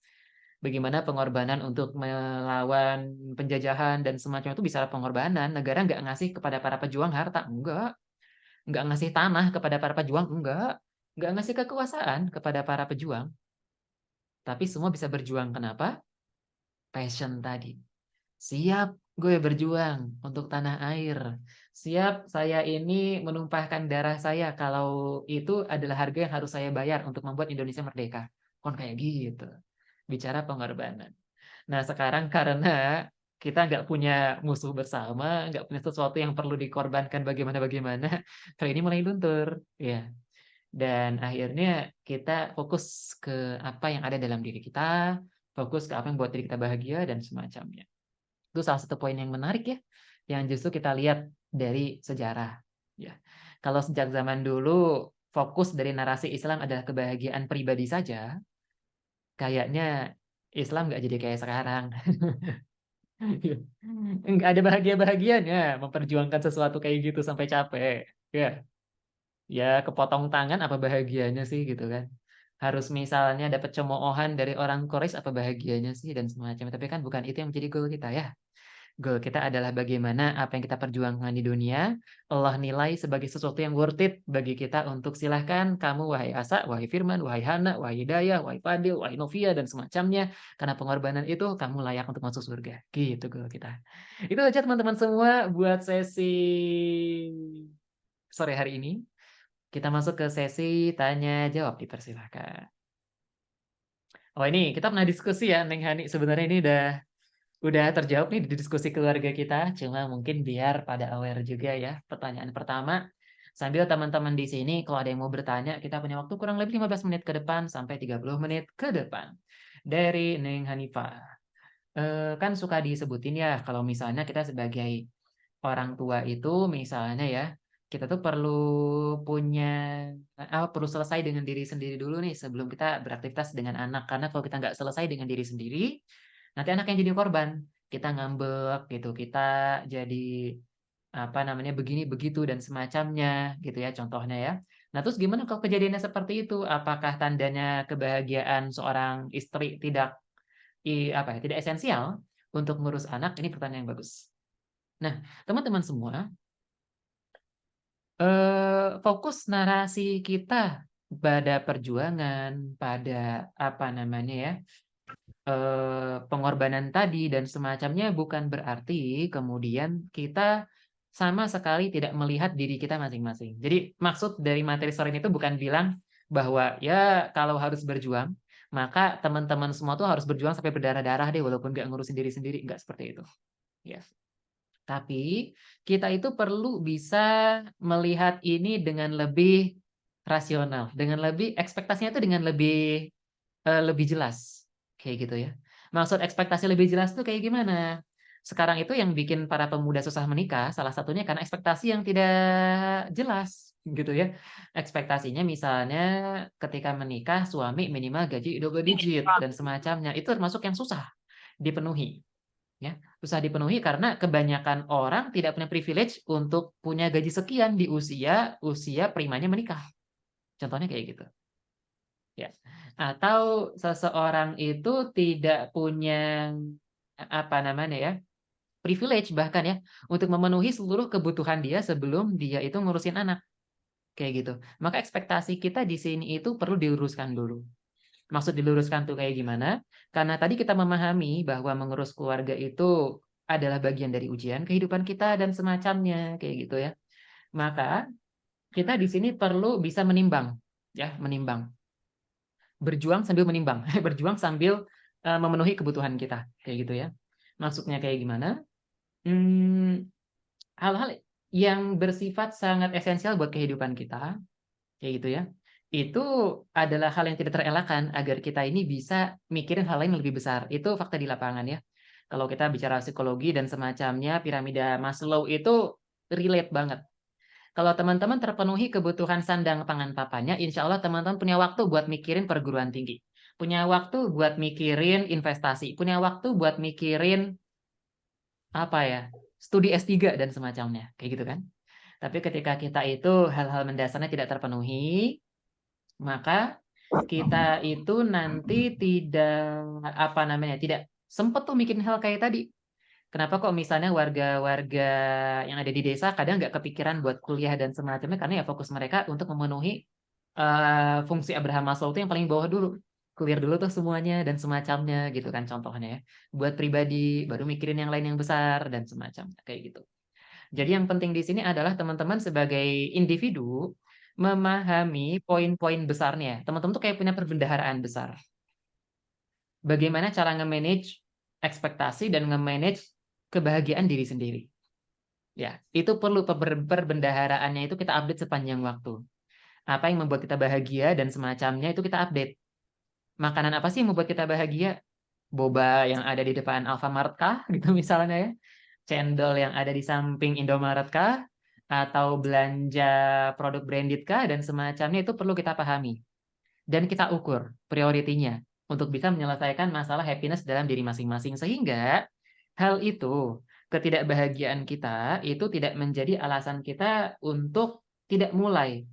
Bagaimana pengorbanan untuk melawan penjajahan dan semacam itu bisa pengorbanan. Negara nggak ngasih kepada para pejuang harta, enggak ngasih tanah kepada para pejuang, enggak ngasih kekuasaan kepada para pejuang. Tapi semua bisa berjuang. Kenapa? Passion tadi. Siap gue berjuang untuk tanah air. Siap saya ini menumpahkan darah saya kalau itu adalah harga yang harus saya bayar untuk membuat Indonesia merdeka. Kon kayak gitu. Bicara pengorbanan. Nah sekarang karena kita nggak punya musuh bersama, nggak punya sesuatu yang perlu dikorbankan bagaimana-bagaimana, kali ini mulai luntur. Ya. Dan akhirnya kita fokus ke apa yang ada dalam diri kita, fokus ke apa yang buat diri kita bahagia dan semacamnya. Itu salah satu poin yang menarik ya, yang justru kita lihat dari sejarah. Ya, kalau sejak zaman dulu fokus dari narasi Islam adalah kebahagiaan pribadi saja, kayaknya Islam nggak jadi kayak sekarang. Nggak ada bahagia-bahagianya memperjuangkan sesuatu kayak gitu sampai capek. Ya, ya kepotong tangan apa bahagianya sih gitu kan? Harus misalnya dapat cemoohan dari orang Quraisy apa bahagianya sih dan semacamnya. Tapi kan bukan itu yang menjadi goal kita ya. Goal kita adalah bagaimana apa yang kita perjuangkan di dunia, Allah nilai sebagai sesuatu yang worth it bagi kita untuk silahkan kamu wahai Asa, wahai Firman, wahai Hana, wahai Hidayah, wahai Fadil, wahai Novia, dan semacamnya. Karena pengorbanan itu kamu layak untuk masuk surga. Gitu goal kita. Itu aja teman-teman semua buat sesi sore hari ini. Kita masuk ke sesi tanya jawab, dipersilahkan. Oh ini kita pernah diskusi ya Neng Hani, sebenarnya ini udah terjawab nih di diskusi keluarga kita, cuma mungkin biar pada aware juga ya. Pertanyaan pertama, Sambil teman-teman di sini kalau ada yang mau bertanya, kita punya waktu kurang lebih 15 menit ke depan sampai 30 menit ke depan. Dari Neng Hanifah. Kan suka disebutin ya kalau misalnya kita sebagai orang tua itu misalnya ya, kita tuh punya perlu selesai dengan diri sendiri dulu nih sebelum kita beraktivitas dengan anak. Karena kalau kita nggak selesai dengan diri sendiri, nanti anak yang jadi korban. Kita ngambek gitu, kita jadi apa namanya begini begitu dan semacamnya gitu ya contohnya ya. Nah, terus gimana kalau kejadiannya seperti itu? Apakah tandanya kebahagiaan seorang istri tidak esensial untuk ngurus anak? Ini pertanyaan yang bagus. Nah, teman-teman semua, fokus narasi kita pada perjuangan, pada apa namanya ya, pengorbanan tadi dan semacamnya bukan berarti kemudian kita sama sekali tidak melihat diri kita masing-masing. Jadi maksud dari materi sore ini itu bukan bilang bahwa ya kalau harus berjuang, maka teman-teman semua tuh harus berjuang sampai berdarah-darah deh walaupun nggak ngurusin diri sendiri, nggak seperti itu. Ya. Tapi kita itu perlu bisa melihat ini dengan lebih rasional, dengan lebih ekspektasinya itu dengan lebih jelas, kayak gitu ya. Maksud ekspektasi lebih jelas tuh kayak gimana? Sekarang itu yang bikin para pemuda susah menikah, salah satunya karena ekspektasi yang tidak jelas, gitu ya. Ekspektasinya misalnya ketika menikah suami minimal gaji double digit dan semacamnya, itu termasuk yang susah dipenuhi, ya. Susah dipenuhi karena kebanyakan orang tidak punya privilege untuk punya gaji sekian di usia usia primanya menikah. Contohnya kayak gitu. Ya. Atau seseorang itu tidak punya apa namanya ya, privilege bahkan ya untuk memenuhi seluruh kebutuhan dia sebelum dia itu ngurusin anak, kayak gitu. Maka ekspektasi kita di sini itu perlu diluruskan dulu. Maksud diluruskan tuh kayak gimana? Karena tadi kita memahami bahwa mengurus keluarga itu adalah bagian dari ujian kehidupan kita dan semacamnya, kayak gitu ya. Maka kita di sini perlu bisa menimbang, ya, menimbang. Berjuang sambil menimbang, berjuang sambil memenuhi kebutuhan kita, kayak gitu ya. Maksudnya kayak gimana? Hmm, hal-hal yang bersifat sangat esensial buat kehidupan kita, kayak gitu ya. Itu adalah hal yang tidak terelakkan agar kita ini bisa mikirin hal lain yang lebih besar. Itu fakta di lapangan ya. Kalau kita bicara psikologi dan semacamnya, piramida Maslow itu relate banget. Kalau teman-teman terpenuhi kebutuhan sandang pangan papanya, insya Allah teman-teman punya waktu buat mikirin perguruan tinggi. Punya waktu buat mikirin investasi. Punya waktu buat mikirin apa ya, studi S3 dan semacamnya. Kayak gitu kan. Tapi ketika kita itu hal-hal mendasarnya tidak terpenuhi, maka kita itu nanti tidak sempet tuh bikin hal kayak tadi. Kenapa kok misalnya warga-warga yang ada di desa kadang nggak kepikiran buat kuliah dan semacamnya karena ya fokus mereka untuk memenuhi fungsi Abraham Maslow itu yang paling bawah dulu. Clear dulu tuh semuanya dan semacamnya gitu kan contohnya ya. Buat pribadi, baru mikirin yang lain yang besar dan semacamnya kayak gitu. Jadi yang penting di sini adalah teman-teman sebagai individu memahami poin-poin besarnya. Teman-teman tuh kayak punya perbendaharaan besar. Bagaimana cara nge-manage ekspektasi dan nge-manage kebahagiaan diri sendiri. Ya, itu perlu perbendaharaannya itu kita update sepanjang waktu. Apa yang membuat kita bahagia dan semacamnya itu kita update. Makanan apa sih yang membuat kita bahagia? Boba yang ada di depan Alfamart kah? Gitu misalnya ya. Cendol yang ada di samping Indomaret kah? Atau belanja produk branded kah? Dan semacamnya itu perlu kita pahami. Dan kita ukur prioritinya untuk bisa menyelesaikan masalah happiness dalam diri masing-masing. Sehingga hal itu, ketidakbahagiaan kita itu tidak menjadi alasan kita untuk tidak mulai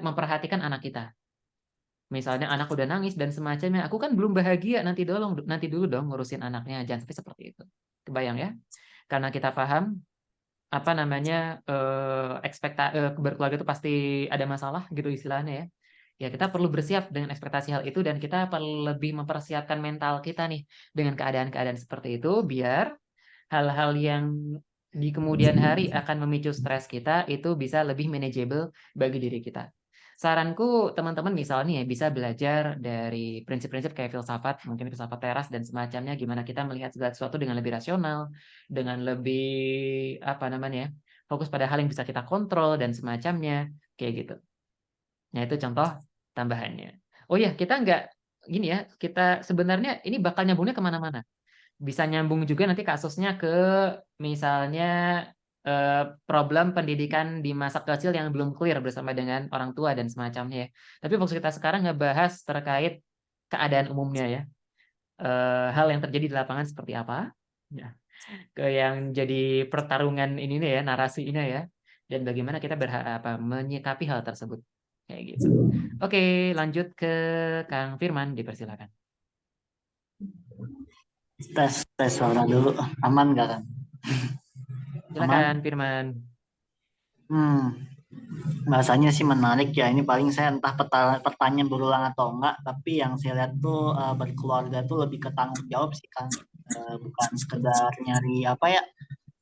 memperhatikan anak kita. Misalnya anak udah nangis dan semacamnya, aku kan belum bahagia, nanti dulu dong ngurusin anaknya, jangan sampai seperti itu. Kebayang ya? Karena kita paham berkeluarga itu pasti ada masalah gitu istilahnya ya. Ya kita perlu bersiap dengan ekspektasi hal itu dan kita perlu lebih mempersiapkan mental kita nih dengan keadaan-keadaan seperti itu biar hal-hal yang di kemudian hari akan memicu stres kita itu bisa lebih manageable bagi diri kita. Saranku teman-teman misalnya ya bisa belajar dari prinsip-prinsip kayak filsafat, mungkin filsafat teras dan semacamnya, gimana kita melihat segala sesuatu dengan lebih rasional, dengan lebih apa namanya ya, fokus pada hal yang bisa kita kontrol dan semacamnya, kayak gitu. Nah, itu contoh tambahannya. Oh ya, kita nggak gini ya, kita sebenarnya ini bakal nyambungnya kemana-mana. Bisa nyambung juga nanti kasusnya ke misalnya problem pendidikan di masa kecil yang belum clear bersama dengan orang tua dan semacamnya ya. Tapi fokus kita sekarang ngebahas terkait keadaan umumnya ya. Hal yang terjadi di lapangan seperti apa? Ya. Ke yang jadi pertarungan ini nih ya, narasinya ya. Dan bagaimana kita menyikapi hal tersebut. Kayak gitu. Oke, lanjut ke Kang Firman, dipersilakan. Tes suara dulu. Aman gak kan? Silakan Aman. Firman. Bahasanya sih menarik ya. Ini paling saya entah pertanyaan berulang atau enggak, tapi yang saya lihat tuh berkeluarga tuh lebih ke tanggung jawab sih kan. Bukan sekedar nyari apa ya,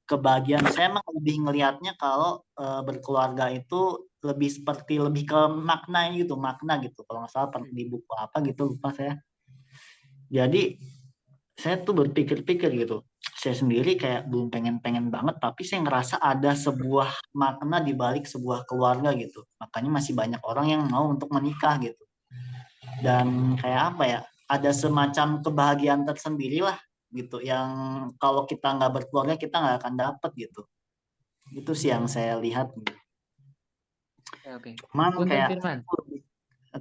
kebahagiaan. Saya emang lebih ngelihatnya kalau berkeluarga itu lebih seperti lebih ke makna gitu, makna gitu. Kalau nggak salah di buku apa gitu lupa saya. Jadi saya tuh berpikir-pikir gitu. Saya sendiri kayak belum pengen-pengen banget, tapi saya ngerasa ada sebuah makna di balik sebuah keluarga gitu. Makanya masih banyak orang yang mau untuk menikah gitu. Dan kayak apa ya, ada semacam kebahagiaan tersendiri lah gitu, yang kalau kita nggak berkeluarga kita nggak akan dapet gitu. Itu sih yang saya lihat. Oke. Cuman Punten kayak, Firman.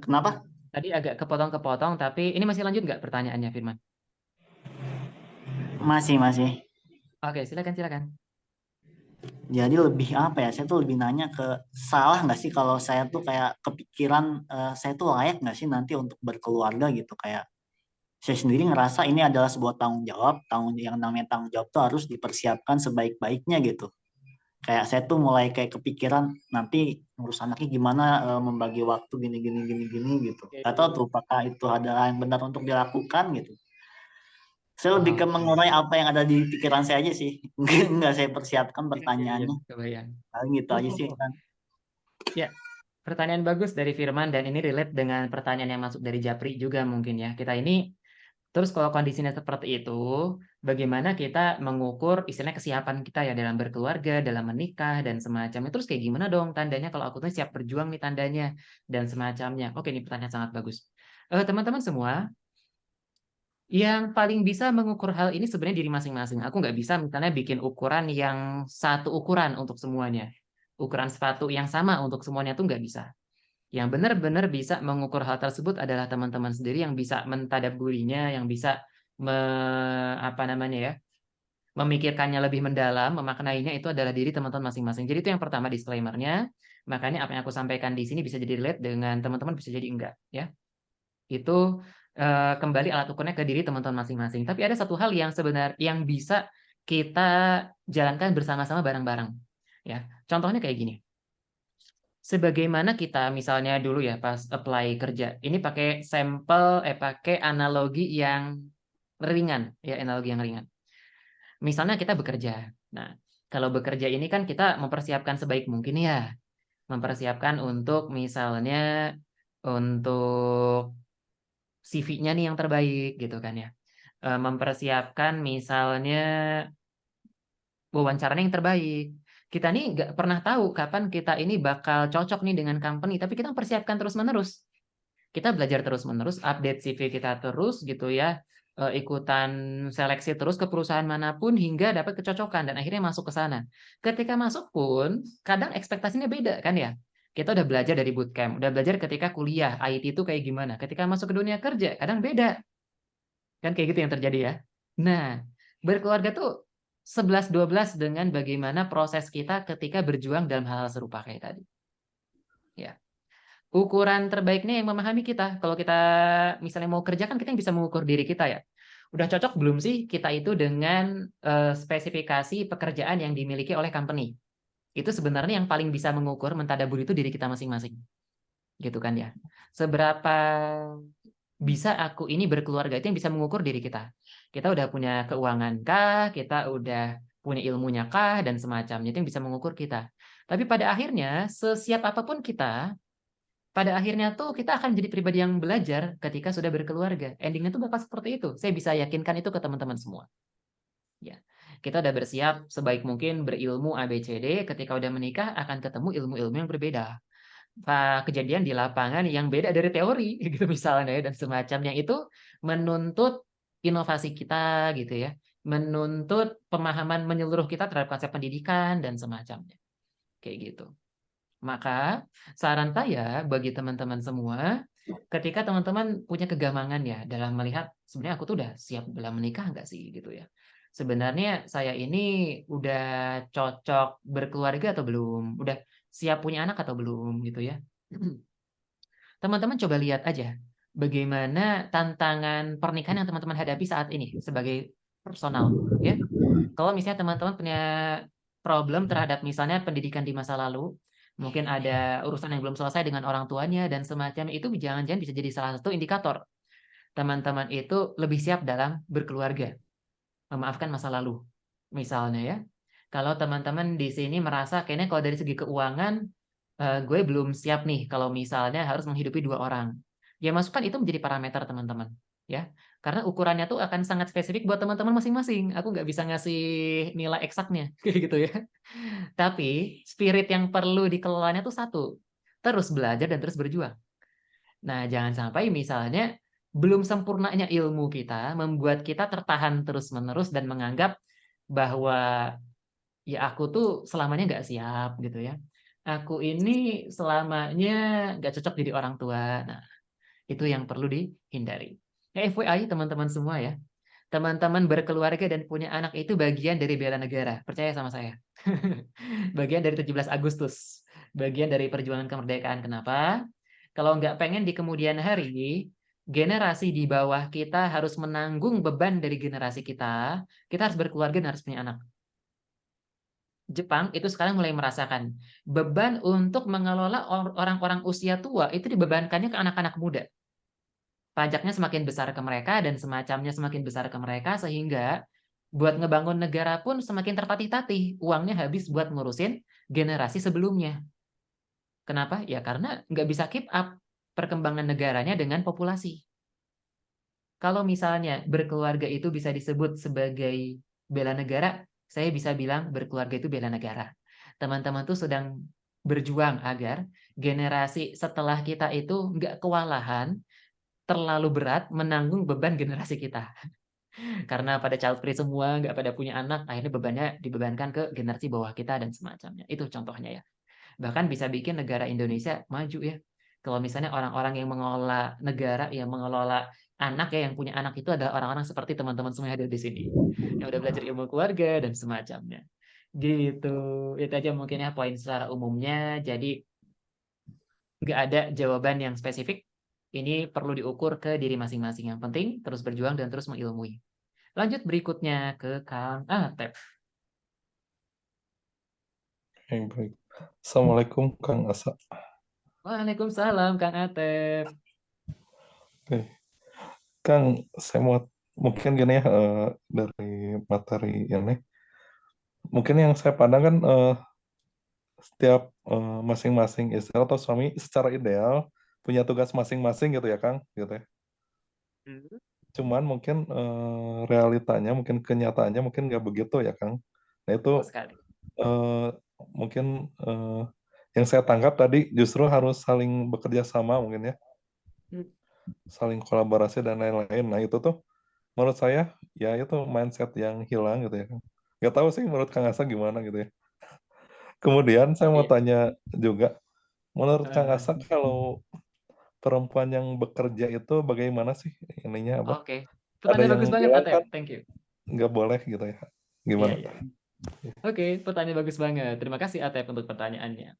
kenapa? Tadi agak kepotong-kepotong, tapi ini masih lanjut nggak pertanyaannya Firman? Masih. Oke, silakan silakan. Jadi lebih apa ya, saya tuh lebih nanya ke salah nggak sih kalau saya tuh kayak kepikiran saya tuh layak nggak sih nanti untuk berkeluarga gitu. Kayak saya sendiri ngerasa ini adalah sebuah tanggung jawab, yang namanya tanggung jawab tuh harus dipersiapkan sebaik-baiknya gitu. Kayak saya tuh mulai kayak kepikiran nanti ngurus anaknya gimana, membagi waktu gini gitu. Gak tahu tuh Oke. apakah itu adalah yang benar untuk dilakukan gitu. Saya lebih ke Oke. mengurai apa yang ada di pikiran saya aja sih. Nggak saya persiapkan Iya, pertanyaannya. kebayang. Paling gitu aja sih Oh, kan. ya, pertanyaan bagus dari Firman dan ini relate dengan pertanyaan yang masuk dari Japri juga mungkin ya. Kita ini terus kalau kondisinya seperti itu, bagaimana kita mengukur istilahnya kesiapan kita ya dalam berkeluarga, dalam menikah dan semacamnya. Terus kayak gimana dong tandanya kalau aku tuh siap berjuang nih tandanya dan semacamnya. Oke, ini pertanyaan sangat bagus. Teman-teman semua, yang paling bisa mengukur hal ini sebenarnya diri masing-masing. Aku nggak bisa misalnya bikin ukuran yang satu ukuran untuk semuanya. Ukuran sepatu yang sama untuk semuanya tuh nggak bisa. Yang benar-benar bisa mengukur hal tersebut adalah teman-teman sendiri yang bisa mentadabburinya, yang bisa apa namanya ya, memikirkannya lebih mendalam, memaknainya itu adalah diri teman-teman masing-masing. Jadi itu yang pertama disclaimer-nya. Makanya apa yang aku sampaikan di sini bisa jadi relate dengan teman-teman, bisa jadi enggak ya. Itu kembali alat ukurnya ke diri teman-teman masing-masing. Tapi ada satu hal yang yang bisa kita jalankan bersama-sama bareng-bareng. Ya, contohnya kayak gini. Sebagaimana kita misalnya dulu ya pas apply kerja, ini pakai analogi yang ringan, ya analogi yang ringan. Misalnya kita bekerja. Nah, kalau bekerja ini kan kita mempersiapkan sebaik mungkin ya, mempersiapkan untuk misalnya untuk CV-nya nih yang terbaik gitu kan ya. Mempersiapkan misalnya wawancaranya yang terbaik. Kita nih nggak pernah tahu kapan kita ini bakal cocok nih dengan company, tapi kita persiapkan terus-menerus. Kita belajar terus-menerus, update CV kita terus gitu ya, ikutan seleksi terus ke perusahaan manapun hingga dapat kecocokan dan akhirnya masuk ke sana. Ketika masuk pun kadang ekspektasinya beda kan ya. Kita udah belajar dari bootcamp, udah belajar ketika kuliah, IT itu kayak gimana. Ketika masuk ke dunia kerja, kadang beda. Kan kayak gitu yang terjadi ya. Nah, berkeluarga tuh 11-12 dengan bagaimana proses kita ketika berjuang dalam hal-hal serupa kayak tadi. Ya. Ukuran terbaiknya yang memahami kita. Kalau kita misalnya mau kerja kan kita yang bisa mengukur diri kita ya. Udah cocok belum sih kita itu dengan spesifikasi pekerjaan yang dimiliki oleh company? Itu sebenarnya yang paling bisa mengukur mentadabur itu diri kita masing-masing. Gitu kan ya. Seberapa bisa aku ini berkeluarga itu yang bisa mengukur diri kita. Kita udah punya keuangan kah? Kita udah punya ilmunya kah? Dan semacamnya itu yang bisa mengukur kita. Tapi pada akhirnya, sesiap apapun kita, pada akhirnya tuh kita akan menjadi pribadi yang belajar ketika sudah berkeluarga. Endingnya tuh bakal seperti itu. Saya bisa yakinkan itu ke teman-teman semua. Ya, kita udah bersiap sebaik mungkin berilmu ABCD, ketika udah menikah akan ketemu ilmu-ilmu yang berbeda. Kejadian di lapangan yang beda dari teori gitu misalnya ya, dan semacamnya itu menuntut inovasi kita gitu ya, menuntut pemahaman menyeluruh kita terhadap konsep pendidikan dan semacamnya, kayak gitu. Maka saran saya bagi teman-teman semua, ketika teman-teman punya kegamangan ya dalam melihat sebenarnya aku tuh udah siap dalam menikah nggak sih gitu ya. Sebenarnya saya ini udah cocok berkeluarga atau belum? Udah siap punya anak atau belum gitu ya. Teman-teman coba lihat aja bagaimana tantangan pernikahan yang teman-teman hadapi saat ini sebagai personal ya. Kalau misalnya teman-teman punya problem terhadap misalnya pendidikan di masa lalu, mungkin ada urusan yang belum selesai dengan orang tuanya dan semacam itu jangan-jangan bisa jadi salah satu indikator teman-teman itu lebih siap dalam berkeluarga, memaafkan masa lalu. Misalnya ya, kalau teman-teman di sini merasa kayaknya kalau dari segi keuangan gue belum siap nih kalau misalnya harus menghidupi 2 orang. Ya masukkan itu menjadi parameter teman-teman, ya. Karena ukurannya tuh akan sangat spesifik buat teman-teman masing-masing. Aku nggak bisa ngasih nilai eksaknya, kayak gitu ya. Tapi spirit yang perlu dikelolanya tuh satu, terus belajar dan terus berjuang. Nah, jangan sampai misalnya belum sempurnanya ilmu kita membuat kita tertahan terus-menerus dan menganggap bahwa ya aku tuh selamanya nggak siap gitu ya. Aku ini selamanya nggak cocok jadi orang tua. Nah, itu yang perlu dihindari. Ya, FYI teman-teman semua ya. Teman-teman berkeluarga dan punya anak itu bagian dari bela negara. Percaya sama saya. Bagian dari 17 Agustus. Bagian dari perjuangan kemerdekaan. Kenapa? Kalau nggak pengen di kemudian hari, generasi di bawah kita harus menanggung beban dari generasi kita harus berkeluarga dan harus punya anak. Jepang itu sekarang mulai merasakan beban untuk mengelola orang-orang usia tua itu dibebankannya ke anak-anak muda. Pajaknya semakin besar ke mereka dan semacamnya semakin besar ke mereka sehingga buat ngebangun negara pun semakin tertatih-tatih. Uangnya habis buat ngurusin generasi sebelumnya. Kenapa? Ya karena nggak bisa keep up perkembangan negaranya dengan populasi. Kalau misalnya berkeluarga itu bisa disebut sebagai bela negara, saya bisa bilang berkeluarga itu bela negara. Teman-teman tuh sedang berjuang agar generasi setelah kita itu nggak kewalahan, terlalu berat menanggung beban generasi kita. Karena pada child free semua, nggak pada punya anak, akhirnya bebannya dibebankan ke generasi bawah kita dan semacamnya. Itu contohnya ya. Bahkan bisa bikin negara Indonesia maju ya. Kalau misalnya orang-orang yang mengelola negara, yang mengelola anak ya, yang punya anak itu adalah orang-orang seperti teman-teman semua yang ada di sini. Yang udah belajar ilmu keluarga dan semacamnya. Gitu. Itu aja mungkin ya poin secara umumnya. Jadi nggak ada jawaban yang spesifik. Ini perlu diukur ke diri masing-masing. Yang penting terus berjuang dan terus mengilmui. Lanjut berikutnya ke Kang Atep. Baik. Assalamualaikum Kang Asa. Waalaikumsalam Kang Atep. Oke. Kang, saya mau mungkin gini ya dari materi ini. Mungkin yang saya pandang kan setiap masing-masing istri atau suami secara ideal punya tugas masing-masing gitu ya Kang, gitu ya. Cuman mungkin realitanya, mungkin kenyataannya mungkin nggak begitu ya Kang. Nah itu Betul sekali. eh, mungkin yang saya tangkap tadi justru harus saling bekerja sama mungkin ya, saling kolaborasi dan lain-lain. Nah itu tuh menurut saya ya itu mindset yang hilang gitu ya Kang. Nggak tahu sih menurut Kang Asa gimana gitu ya. Kemudian saya mau Iya. tanya juga, menurut Kang Asa kalau perempuan yang bekerja itu bagaimana sih ininya apa? Oke. Ada Pertanyaan yang bagus banget, bilang Atep. kan Thank you. nggak boleh gitu ya. Iya, Gimana? iya. Oke, pertanyaan bagus banget. Terima kasih, Atep, untuk pertanyaannya.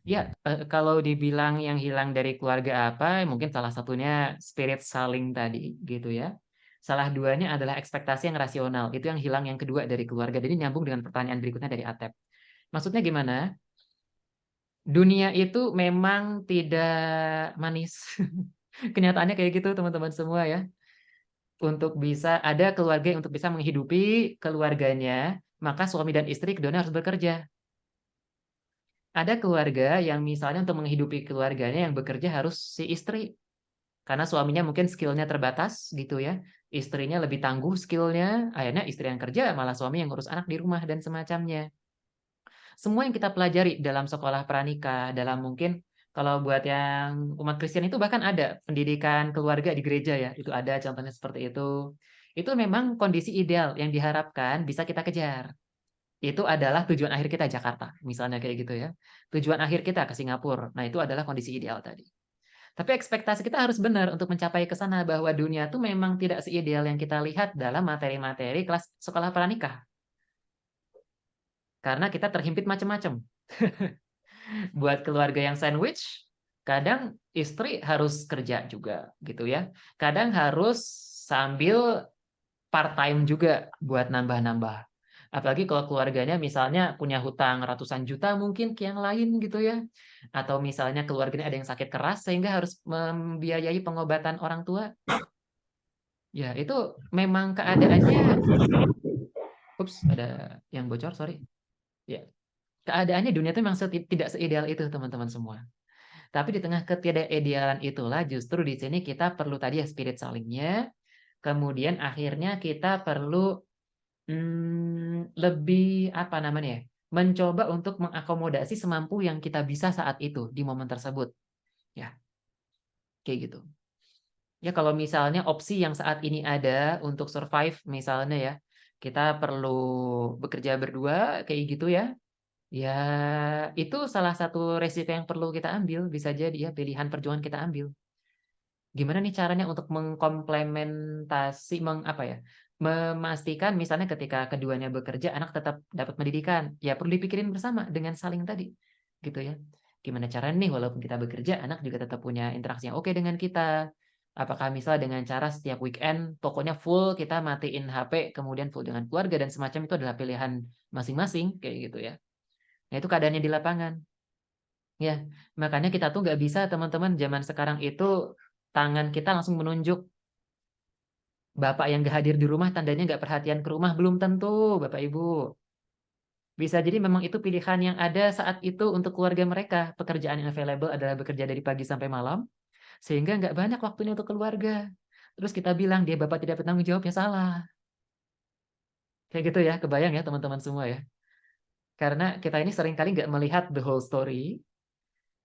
Ya, kalau dibilang yang hilang dari keluarga apa, mungkin salah satunya spirit saling tadi, gitu ya. Salah duanya adalah ekspektasi yang rasional. Itu yang hilang yang kedua dari keluarga. Jadi nyambung dengan pertanyaan berikutnya dari Atep. Maksudnya gimana? Dunia itu memang tidak manis. Kenyataannya kayak gitu, teman-teman semua ya. Untuk bisa ada keluarga yang untuk bisa menghidupi keluarganya, maka suami dan istri keduanya harus bekerja. Ada keluarga yang misalnya untuk menghidupi keluarganya yang bekerja harus si istri, karena suaminya mungkin skillnya terbatas gitu ya. istrinya lebih tangguh skill-nya, akhirnya istri yang kerja, malah suami yang ngurus anak di rumah dan semacamnya. Semua yang kita pelajari dalam sekolah pranikah, dalam mungkin kalau buat yang umat Kristen itu bahkan ada pendidikan keluarga di gereja ya, itu ada contohnya seperti itu. Itu memang kondisi ideal yang diharapkan bisa kita kejar. Itu adalah tujuan akhir kita Jakarta, misalnya kayak gitu ya. Tujuan akhir kita ke Singapura. Nah, itu adalah kondisi ideal tadi. Tapi ekspektasi kita harus benar untuk mencapai ke sana bahwa dunia itu memang tidak seideal yang kita lihat dalam materi-materi kelas sekolah pranikah. Karena kita terhimpit macam-macam. Buat keluarga yang sandwich, kadang istri harus kerja juga gitu ya. Kadang harus sambil part-time juga buat nambah-nambah. Apalagi kalau keluarganya misalnya punya hutang ratusan juta mungkin ke yang lain gitu ya. Atau misalnya keluarganya ada yang sakit keras sehingga harus membiayai pengobatan orang tua. Ya, itu memang keadaannya. Ups, ada yang bocor, sorry. Ya, keadaannya dunia itu memang tidak seideal itu teman-teman semua. Tapi di tengah ketidakidealan itulah justru di sini kita perlu tadi ya spirit salingnya. Kemudian akhirnya kita perlu lebih apa namanya ya, mencoba untuk mengakomodasi semampu yang kita bisa saat itu di momen tersebut. Ya, kayak gitu. Ya kalau misalnya opsi yang saat ini ada untuk survive misalnya ya, kita perlu bekerja berdua kayak gitu ya. Ya, itu salah satu resiko yang perlu kita ambil, bisa jadi ya pilihan perjuangan kita ambil. Gimana nih caranya untuk mengkomplementasi apa ya? Memastikan misalnya ketika keduanya bekerja, anak tetap dapat pendidikan. Ya perlu dipikirin bersama dengan saling tadi, gitu ya. Gimana caranya nih walaupun kita bekerja, anak juga tetap punya interaksi yang oke dengan kita. Apakah misalnya dengan cara setiap weekend pokoknya full kita matiin HP, kemudian full dengan keluarga dan semacam itu adalah pilihan masing-masing kayak gitu ya. Nah, itu keadaannya di lapangan. Ya, makanya kita tuh nggak bisa teman-teman zaman sekarang itu tangan kita langsung menunjuk bapak yang nggak hadir di rumah tandanya nggak perhatian ke rumah, belum tentu Bapak Ibu. Bisa jadi memang itu pilihan yang ada saat itu untuk keluarga mereka. Pekerjaan yang available adalah bekerja dari pagi sampai malam, sehingga nggak banyak waktunya untuk keluarga. Terus kita bilang dia bapak tidak bertanggung jawab, ya salah. Kayak gitu ya, kebayang ya teman-teman semua ya. Karena kita ini seringkali nggak melihat the whole story,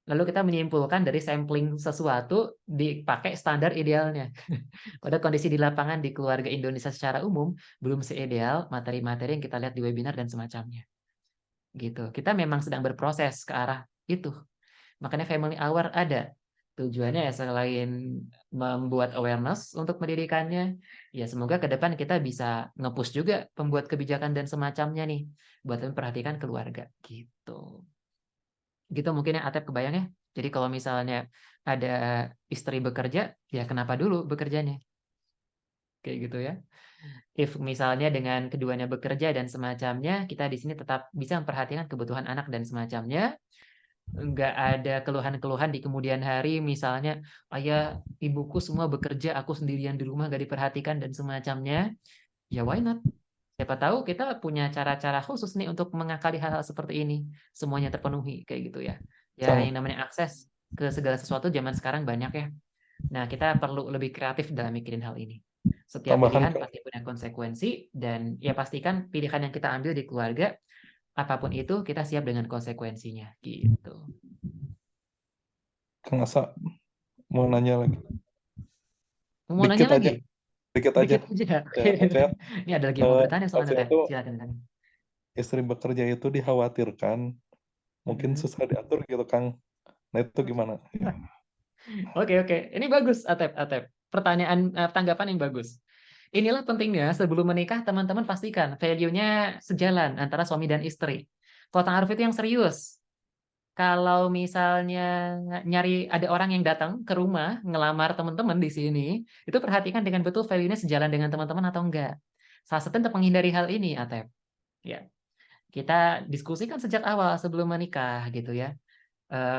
lalu kita menyimpulkan dari sampling sesuatu dipakai standar idealnya. Pada kondisi di lapangan di keluarga Indonesia secara umum belum seideal materi-materi yang kita lihat di webinar dan semacamnya. Gitu. Kita memang sedang berproses ke arah itu. Makanya family hour ada. Tujuannya ya selain membuat awareness untuk pendidikannya, ya semoga ke depan kita bisa nge-push juga pembuat kebijakan dan semacamnya nih buat memperhatikan keluarga gitu. Gitu mungkin ya Atep kebayang ya. Jadi kalau misalnya ada istri bekerja, ya kenapa dulu bekerjanya? Kayak gitu ya. If misalnya dengan keduanya bekerja dan semacamnya, kita di sini tetap bisa memperhatikan kebutuhan anak dan semacamnya. Nggak ada keluhan-keluhan di kemudian hari, misalnya, ayah, ibuku semua bekerja, aku sendirian di rumah nggak diperhatikan dan semacamnya. Ya why not? Siapa tahu kita punya cara-cara khusus nih untuk mengakali hal-hal seperti ini. Semuanya terpenuhi, kayak gitu ya. Ya Kang, yang namanya akses ke segala sesuatu zaman sekarang banyak ya. Nah, kita perlu lebih kreatif dalam mikirin hal ini. Setiap tambahan pilihan Kang. pasti punya konsekuensi dan ya pastikan pilihan yang kita ambil di keluarga, apapun itu kita siap dengan konsekuensinya gitu. Kang Asa mau nanya lagi. Mau Dikit nanya aja, lagi? dikit aja. Dikit aja. Ya, maksudnya, Ini ada lagi yang mau bertanya soalnya, maksudnya Teh. tuh Silakan. istri bekerja itu dikhawatirkan mungkin susah diatur gitu Kang. Nah itu gimana? Ya. Oke, oke. Ini bagus, Atep, Atep. Pertanyaan, tanggapan yang bagus. Inilah pentingnya sebelum menikah, teman-teman pastikan value-nya sejalan antara suami dan istri. Kalau ta'aruf itu yang serius. Kalau misalnya nyari ada orang yang datang ke rumah ngelamar teman-teman di sini, itu perhatikan dengan betul value-nya sejalan dengan teman-teman atau enggak. Salah satu untuk menghindari hal ini, Atep. Ya, kita diskusikan sejak awal sebelum menikah gitu ya.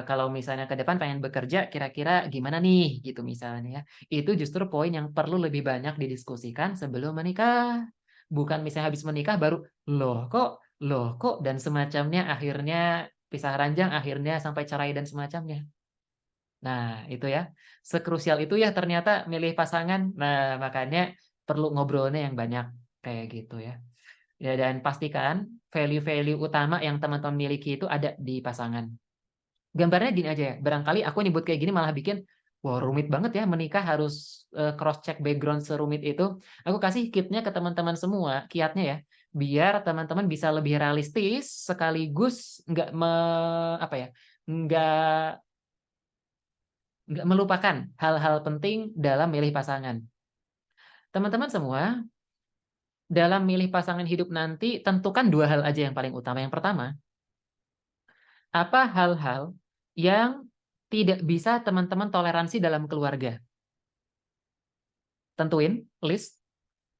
Kalau misalnya ke depan pengen bekerja, kira-kira gimana nih gitu misalnya ya. Itu justru poin yang perlu lebih banyak didiskusikan sebelum menikah. Bukan misalnya habis menikah baru loh kok dan semacamnya akhirnya pisah ranjang, akhirnya sampai cerai dan semacamnya. Nah, itu ya. Sekrusial itu ya ternyata milih pasangan. Nah, makanya perlu ngobrolnya yang banyak kayak gitu ya. Ya, dan pastikan value-value utama yang teman-teman miliki itu ada di pasangan. Gambarnya gini aja ya, barangkali aku nyebut kayak gini malah bikin, wah rumit banget ya menikah harus cross-check background serumit itu. Aku kasih kitnya ke teman-teman semua, kiatnya ya, biar teman-teman bisa lebih realistis sekaligus apa ya, nggak nggak melupakan hal-hal penting dalam milih pasangan. Teman-teman semua, dalam milih pasangan hidup nanti, tentukan 2 hal aja yang paling utama. Yang pertama, apa hal-hal yang tidak bisa teman-teman toleransi dalam keluarga? Tentuin list.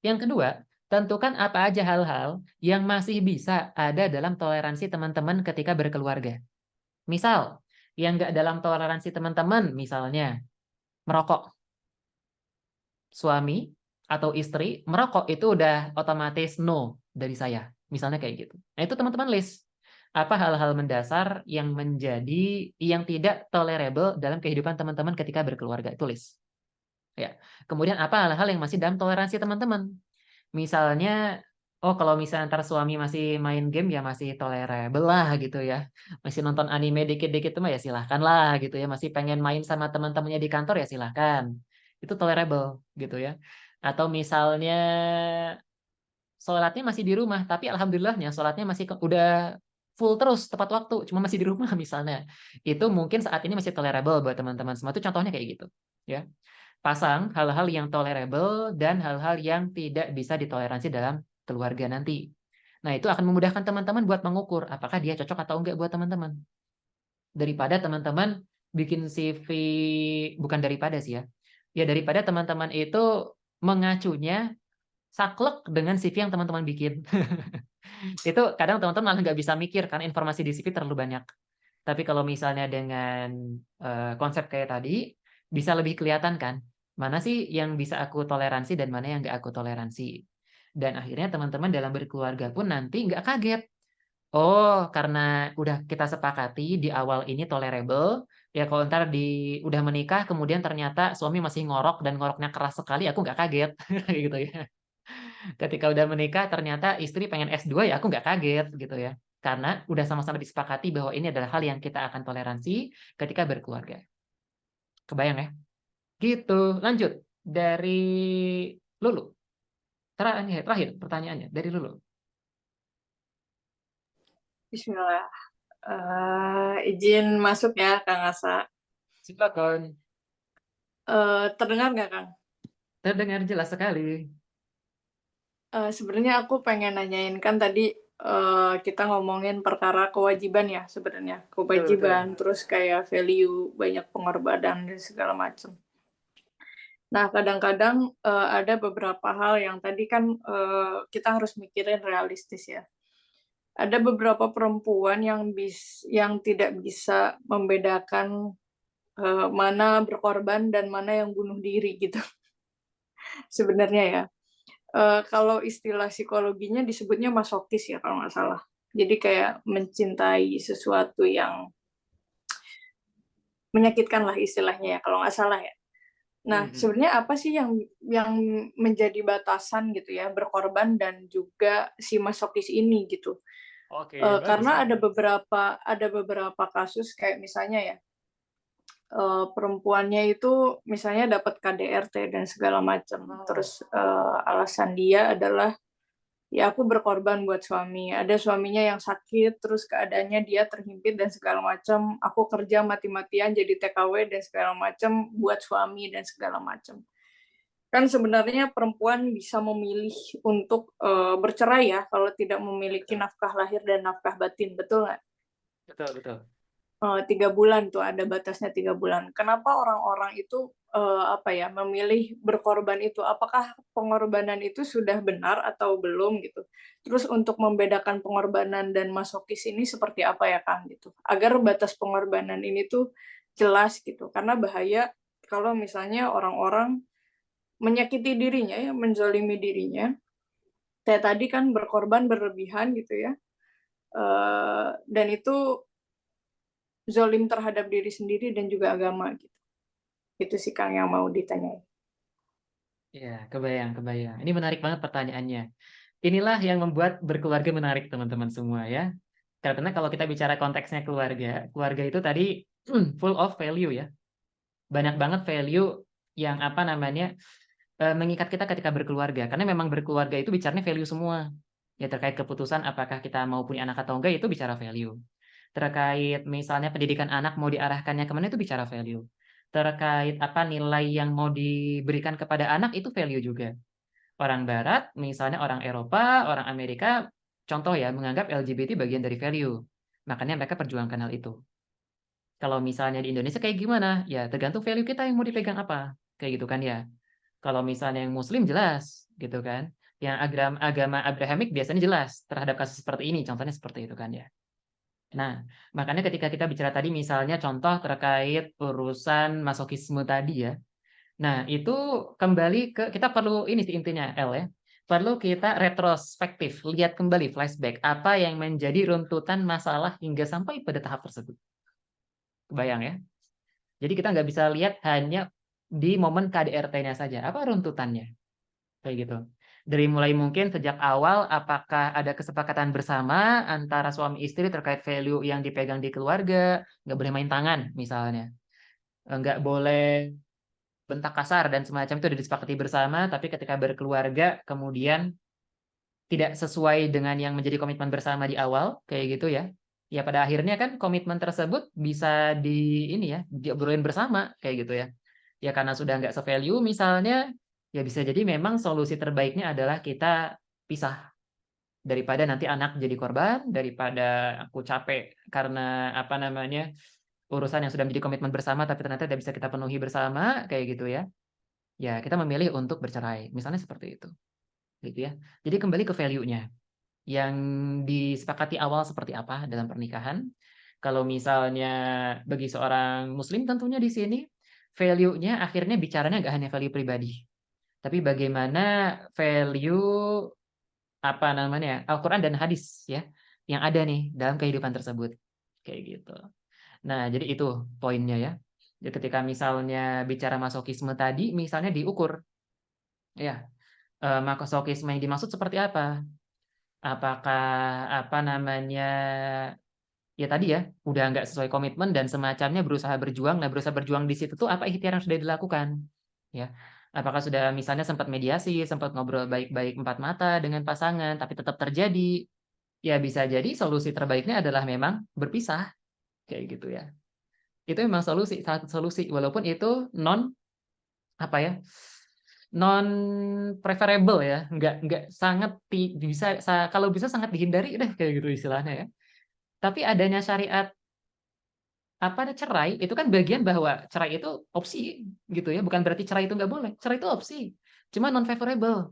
Yang kedua, tentukan apa aja hal-hal yang masih bisa ada dalam toleransi teman-teman ketika berkeluarga. Misal, yang nggak dalam toleransi teman-teman, misalnya merokok. Suami atau istri merokok itu udah otomatis no dari saya. Misalnya kayak gitu. Nah, itu teman-teman list. Apa hal-hal mendasar yang tidak tolerable dalam kehidupan teman-teman ketika berkeluarga, itu list. Ya. Kemudian apa hal-hal yang masih dalam toleransi teman-teman? Misalnya, oh kalau misalnya antar suami masih main game ya masih tolerable lah gitu ya. Masih nonton anime dikit-dikit mah ya silahkan lah gitu ya. Masih pengen main sama teman-temannya di kantor ya silahkan. Itu tolerable gitu ya. Atau misalnya sholatnya masih di rumah, tapi alhamdulillahnya sholatnya masih udah full terus tepat waktu, cuma masih di rumah misalnya. Itu mungkin saat ini masih tolerable buat teman-teman semua. Itu contohnya kayak gitu. Ya. Pasang hal-hal yang tolerable dan hal-hal yang tidak bisa ditoleransi dalam keluarga nanti. Nah, itu akan memudahkan teman-teman buat mengukur apakah dia cocok atau enggak buat teman-teman. Daripada teman-teman bikin CV, bukan daripada sih ya. Ya daripada teman-teman itu mengacunya saklek dengan CV yang teman-teman bikin. Itu kadang teman-teman malah nggak bisa mikir karena informasi di CV terlalu banyak. Tapi kalau misalnya dengan konsep kayak tadi, bisa lebih kelihatan kan, mana sih yang bisa aku toleransi dan mana yang nggak aku toleransi. Dan akhirnya teman-teman dalam berkeluarga pun nanti nggak kaget. Oh, karena udah kita sepakati di awal ini tolerable, ya kalau ntar udah menikah, kemudian ternyata suami masih ngorok dan ngoroknya keras sekali, aku nggak kaget. Gitu ya. Ketika udah menikah, ternyata istri pengen S2, ya aku nggak kaget gitu ya. Karena udah sama-sama disepakati bahwa ini adalah hal yang kita akan toleransi ketika berkeluarga. Kebayang ya? Gitu. Lanjut. Dari Lulu. Terakhir pertanyaannya. Dari Lulu. Bismillah. Izin masuk ya, Kang Asa. Silakan. Terdengar nggak, Kang? Terdengar jelas sekali. Sebenarnya aku pengen nanyain, kan tadi kita ngomongin perkara kewajiban ya sebenarnya. Kewajiban, terus kayak value, banyak pengorbanan, dan segala macam. Nah, kadang-kadang ada beberapa hal yang tadi kan kita harus mikirin realistis ya. Ada beberapa perempuan yang tidak bisa membedakan mana berkorban dan mana yang bunuh diri gitu. Sebenarnya ya. Kalau istilah psikologinya disebutnya masokis ya kalau nggak salah. Jadi kayak mencintai sesuatu yang menyakitkan lah istilahnya ya kalau nggak salah ya. Nah, sebenarnya apa sih yang menjadi batasan gitu ya berkorban dan juga si masokis ini gitu? Oke, Karena ada beberapa kasus kayak misalnya ya perempuannya itu misalnya dapat KDRT dan segala macam. Terus alasan dia adalah ya aku berkorban buat suami. Ada suaminya yang sakit, terus keadaannya dia terhimpit dan segala macam. Aku kerja mati-matian jadi TKW dan segala macam buat suami dan segala macam. Kan sebenarnya perempuan bisa memilih untuk bercerai ya kalau tidak memiliki nafkah lahir dan nafkah batin, betul nggak? Betul. 3 bulan tuh ada batasnya 3 bulan. Kenapa orang-orang itu memilih berkorban itu? Apakah pengorbanan itu sudah benar atau belum gitu? Terus untuk membedakan pengorbanan dan masokis ini seperti apa ya Kang gitu? Agar batas pengorbanan ini tuh jelas gitu. Karena bahaya kalau misalnya orang-orang menyakiti dirinya ya, menzalimi dirinya. Kayak tadi kan berkorban berlebihan gitu ya. Dan itu zolim terhadap diri sendiri dan juga agama gitu. Itu sih Kang yang mau ditanyain. Ya, kebayang, kebayang. Ini menarik banget pertanyaannya. Inilah yang membuat berkeluarga menarik, teman-teman semua ya. Karena kalau kita bicara konteksnya keluarga, keluarga itu tadi full of value ya. Banyak banget value yang apa namanya mengikat kita ketika berkeluarga. Karena memang berkeluarga itu bicaranya value semua. Ya terkait keputusan apakah kita mau punya anak atau enggak itu bicara value. Terkait misalnya pendidikan anak mau diarahkannya kemana itu bicara value. Terkait apa nilai yang mau diberikan kepada anak itu value juga. Orang Barat, misalnya orang Eropa, orang Amerika, contoh ya, menganggap LGBT bagian dari value. Makanya mereka perjuangkan hal itu. Kalau misalnya di Indonesia kayak gimana? Ya tergantung value kita yang mau dipegang apa. Kayak gitu kan ya. Kalau misalnya yang Muslim jelas gitu kan. Yang agama Abrahamik biasanya jelas terhadap kasus seperti ini. Contohnya seperti itu kan ya. Nah, makanya ketika kita bicara tadi misalnya contoh terkait urusan masokisme tadi ya. Nah, itu kembali ke kita perlu ini sih intinya L ya. Perlu kita retrospektif, lihat kembali flashback apa yang menjadi runtutan masalah hingga sampai pada tahap tersebut. Kebayang ya? Jadi kita nggak bisa lihat hanya di momen KDRT-nya saja. Apa runtutannya? Kayak gitu. Dari mulai mungkin sejak awal apakah ada kesepakatan bersama antara suami istri terkait value yang dipegang di keluarga, nggak boleh main tangan misalnya. Nggak boleh bentak kasar dan semacam itu udah disepakati bersama, tapi ketika berkeluarga kemudian tidak sesuai dengan yang menjadi komitmen bersama di awal, kayak gitu ya. Ya pada akhirnya kan komitmen tersebut bisa di ini ya, diobrolin bersama kayak gitu ya. Ya karena sudah nggak se-value misalnya, ya bisa jadi memang solusi terbaiknya adalah kita pisah daripada nanti anak jadi korban, daripada aku capek karena apa namanya urusan yang sudah menjadi komitmen bersama tapi ternyata tidak bisa kita penuhi bersama kayak gitu ya. Ya kita memilih untuk bercerai, misalnya seperti itu, gitu ya. Jadi kembali ke value-nya yang disepakati awal seperti apa dalam pernikahan. Kalau misalnya bagi seorang muslim tentunya di sini value-nya akhirnya bicaranya nggak hanya value pribadi, tapi bagaimana value apa namanya Al-Quran dan hadis ya yang ada nih dalam kehidupan tersebut kayak gitu. Nah, jadi itu poinnya ya. Jadi ketika misalnya bicara masokisme tadi misalnya diukur ya masokisme yang dimaksud seperti apa? Apakah apa namanya ya tadi ya udah nggak sesuai komitmen dan semacamnya berusaha berjuang. Nah berusaha berjuang di situ tuh apa ikhtiar yang sudah dilakukan ya apakah sudah misalnya sempat mediasi sempat ngobrol baik-baik empat mata dengan pasangan tapi tetap terjadi ya bisa jadi solusi terbaiknya adalah memang berpisah kayak gitu ya itu memang solusi salah satu solusi walaupun itu non apa ya non preferable ya nggak sangat bisa kalau bisa sangat dihindari deh kayak gitu istilahnya ya tapi adanya syariat apa ada cerai itu kan bagian bahwa cerai itu opsi gitu ya bukan berarti cerai itu nggak boleh cerai itu opsi cuma non favorable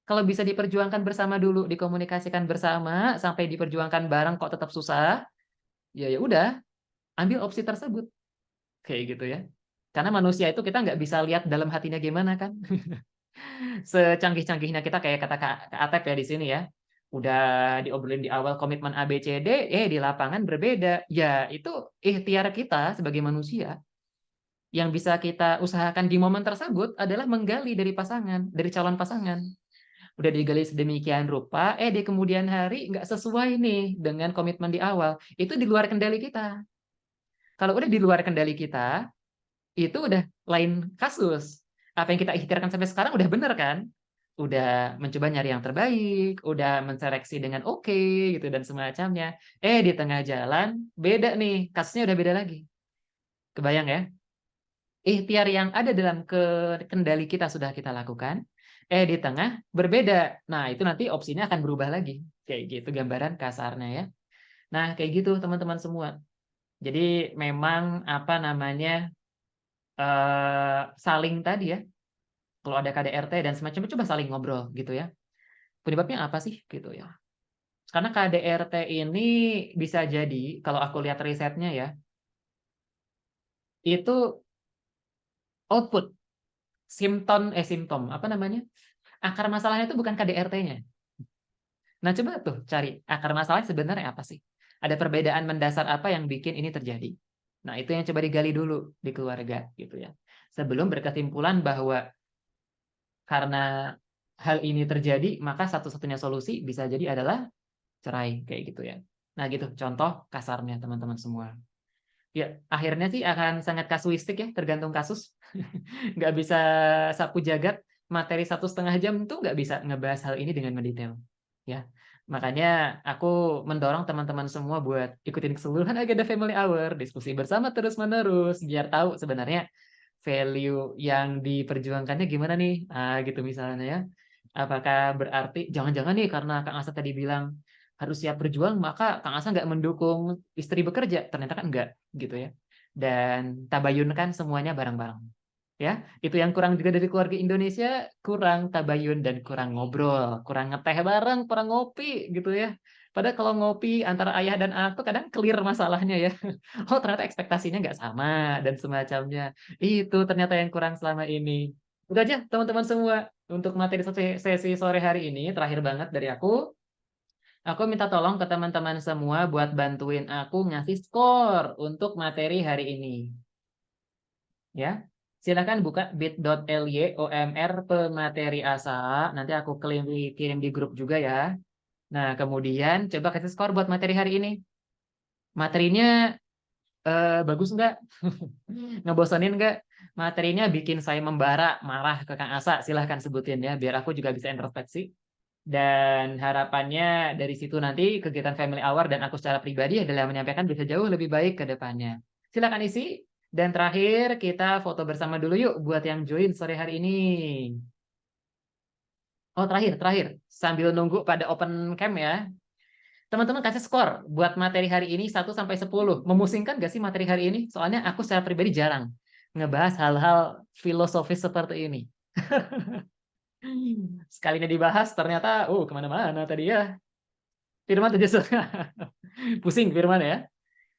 kalau bisa diperjuangkan bersama dulu dikomunikasikan bersama sampai diperjuangkan bareng kok tetap susah ya ya udah ambil opsi tersebut kayak gitu ya karena manusia itu kita nggak bisa lihat dalam hatinya gimana kan secanggih-canggihnya kita kayak kata Kak Atep ya di sini ya. Udah diobrolin di awal komitmen A, B, C, D, di lapangan berbeda. Ya, itu ikhtiar kita sebagai manusia. Yang bisa kita usahakan di momen tersebut adalah menggali dari pasangan, dari calon pasangan. Udah digali sedemikian rupa, di kemudian hari nggak sesuai nih dengan komitmen di awal. Itu di luar kendali kita. Kalau udah di luar kendali kita, itu udah lain kasus. Apa yang kita ikhtiarkan sampai sekarang udah bener kan? Udah mencoba nyari yang terbaik, udah menseleksi dengan oke gitu dan semacamnya. Di tengah jalan beda nih, kasusnya udah beda lagi. Kebayang ya? Ikhtiar yang ada dalam kendali kita sudah kita lakukan, di tengah berbeda. Nah, itu nanti opsinya akan berubah lagi. Kayak gitu gambaran kasarnya ya. Nah, kayak gitu teman-teman semua. Jadi memang apa namanya saling tadi ya kalau ada KDRT dan semacamnya coba saling ngobrol gitu ya penyebabnya apa sih gitu ya karena KDRT ini bisa jadi kalau aku lihat risetnya ya itu output simptom apa namanya akar masalahnya itu bukan KDRT-nya. Nah coba tuh cari akar masalahnya sebenarnya apa sih ada perbedaan mendasar apa yang bikin ini terjadi. Nah itu yang coba digali dulu di keluarga gitu ya sebelum berkesimpulan bahwa karena hal ini terjadi, maka satu-satunya solusi bisa jadi adalah cerai kayak gitu ya. Nah gitu contoh kasarnya teman-teman semua. Ya akhirnya sih akan sangat kasuistik ya, tergantung kasus. Nggak bisa sapu jagat, materi 1,5 jam tuh nggak bisa ngebahas hal ini dengan mendetail ya. Makanya aku mendorong teman-teman semua buat ikutin keseluruhan agenda Family Hour, diskusi bersama terus-menerus biar tahu sebenarnya value yang diperjuangkannya gimana nih. Gitu misalnya ya. Apakah berarti jangan-jangan nih karena Kang Asa tadi bilang harus siap berjuang, maka Kang Asa nggak mendukung istri bekerja? Ternyata kan enggak gitu ya. Dan tabayun kan semuanya bareng-bareng. Ya, itu yang kurang juga dari keluarga Indonesia, kurang tabayun dan kurang ngobrol, kurang ngeteh bareng, kurang ngopi gitu ya. Padahal kalau ngopi antara ayah dan anak tuh kadang clear masalahnya ya. Oh, ternyata ekspektasinya nggak sama dan semacamnya. Itu ternyata yang kurang selama ini. Udah aja teman-teman semua untuk materi sesi sore hari ini terakhir banget dari aku. Aku minta tolong ke teman-teman semua buat bantuin aku ngasih skor untuk materi hari ini. Ya, silakan buka bit.ly OMR pemateri asa. Nanti aku kirim di grup juga ya. Nah, kemudian coba kasih skor buat materi hari ini. Materinya bagus nggak? Ngebosenin nggak? Materinya bikin saya membara, marah ke Kang Asa. Silahkan sebutin ya, biar aku juga bisa introspeksi. Dan harapannya dari situ nanti kegiatan Family Hour dan aku secara pribadi adalah menyampaikan bisa jauh lebih baik ke depannya. Silakan isi. Dan terakhir kita foto bersama dulu yuk buat yang join sore hari ini. Oh terakhir. Sambil nunggu pada open cam ya. Teman-teman kasih skor buat materi hari ini 1 sampai 10. Memusingkan gak sih materi hari ini? Soalnya aku secara pribadi jarang ngebahas hal-hal filosofis seperti ini. Sekalinya dibahas ternyata kemana-mana tadi ya. Firman tadi pusing Firman ya.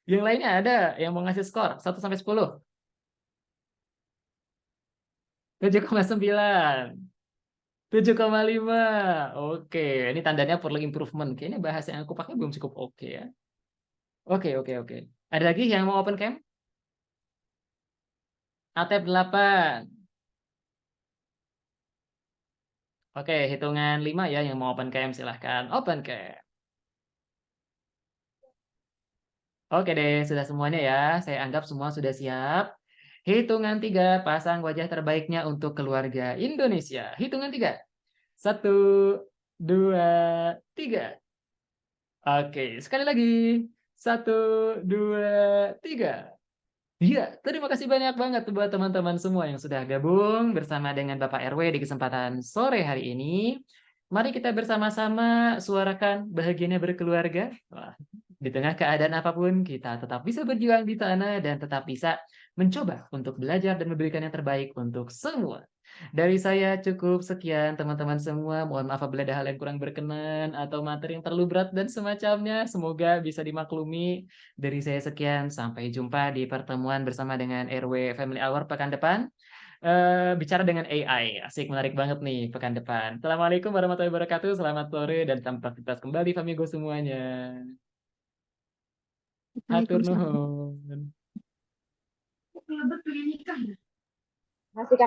Yang lainnya ada yang mau ngasih skor 1 sampai 10. 7,9. 7,5. Oke, ini tandanya perlu improvement. Kayaknya bahasa yang aku pakai belum cukup oke ya. Oke. Ada lagi yang mau open cam? Atep 8. Oke, hitungan 5 ya yang mau open cam silahkan. Open cam. Oke deh, sudah semuanya ya. Saya anggap semua sudah siap. Hitungan 3, pasang wajah terbaiknya untuk keluarga Indonesia. Hitungan 3. 1, 2, 3. Oke, sekali lagi. 1, 2, 3. Iya, terima kasih banyak banget buat teman-teman semua yang sudah gabung bersama dengan Bapak RW di kesempatan sore hari ini. Mari kita bersama-sama suarakan bahagianya berkeluarga. Wah, di tengah keadaan apapun, kita tetap bisa berjuang di sana dan tetap bisa mencoba untuk belajar dan memberikan yang terbaik untuk semua. Dari saya cukup sekian teman-teman semua. Mohon maaf apabila ada hal yang kurang berkenan atau materi yang terlalu berat dan semacamnya. Semoga bisa dimaklumi. Dari saya sekian. Sampai jumpa di pertemuan bersama dengan RW Family Hour pekan depan. Bicara dengan AI. Asik, menarik banget nih pekan depan. Assalamualaikum warahmatullahi wabarakatuh. Selamat sore dan sampai aktivitas kembali Famigo semuanya. Hatur Waalaikumsalam. nuhun. Masih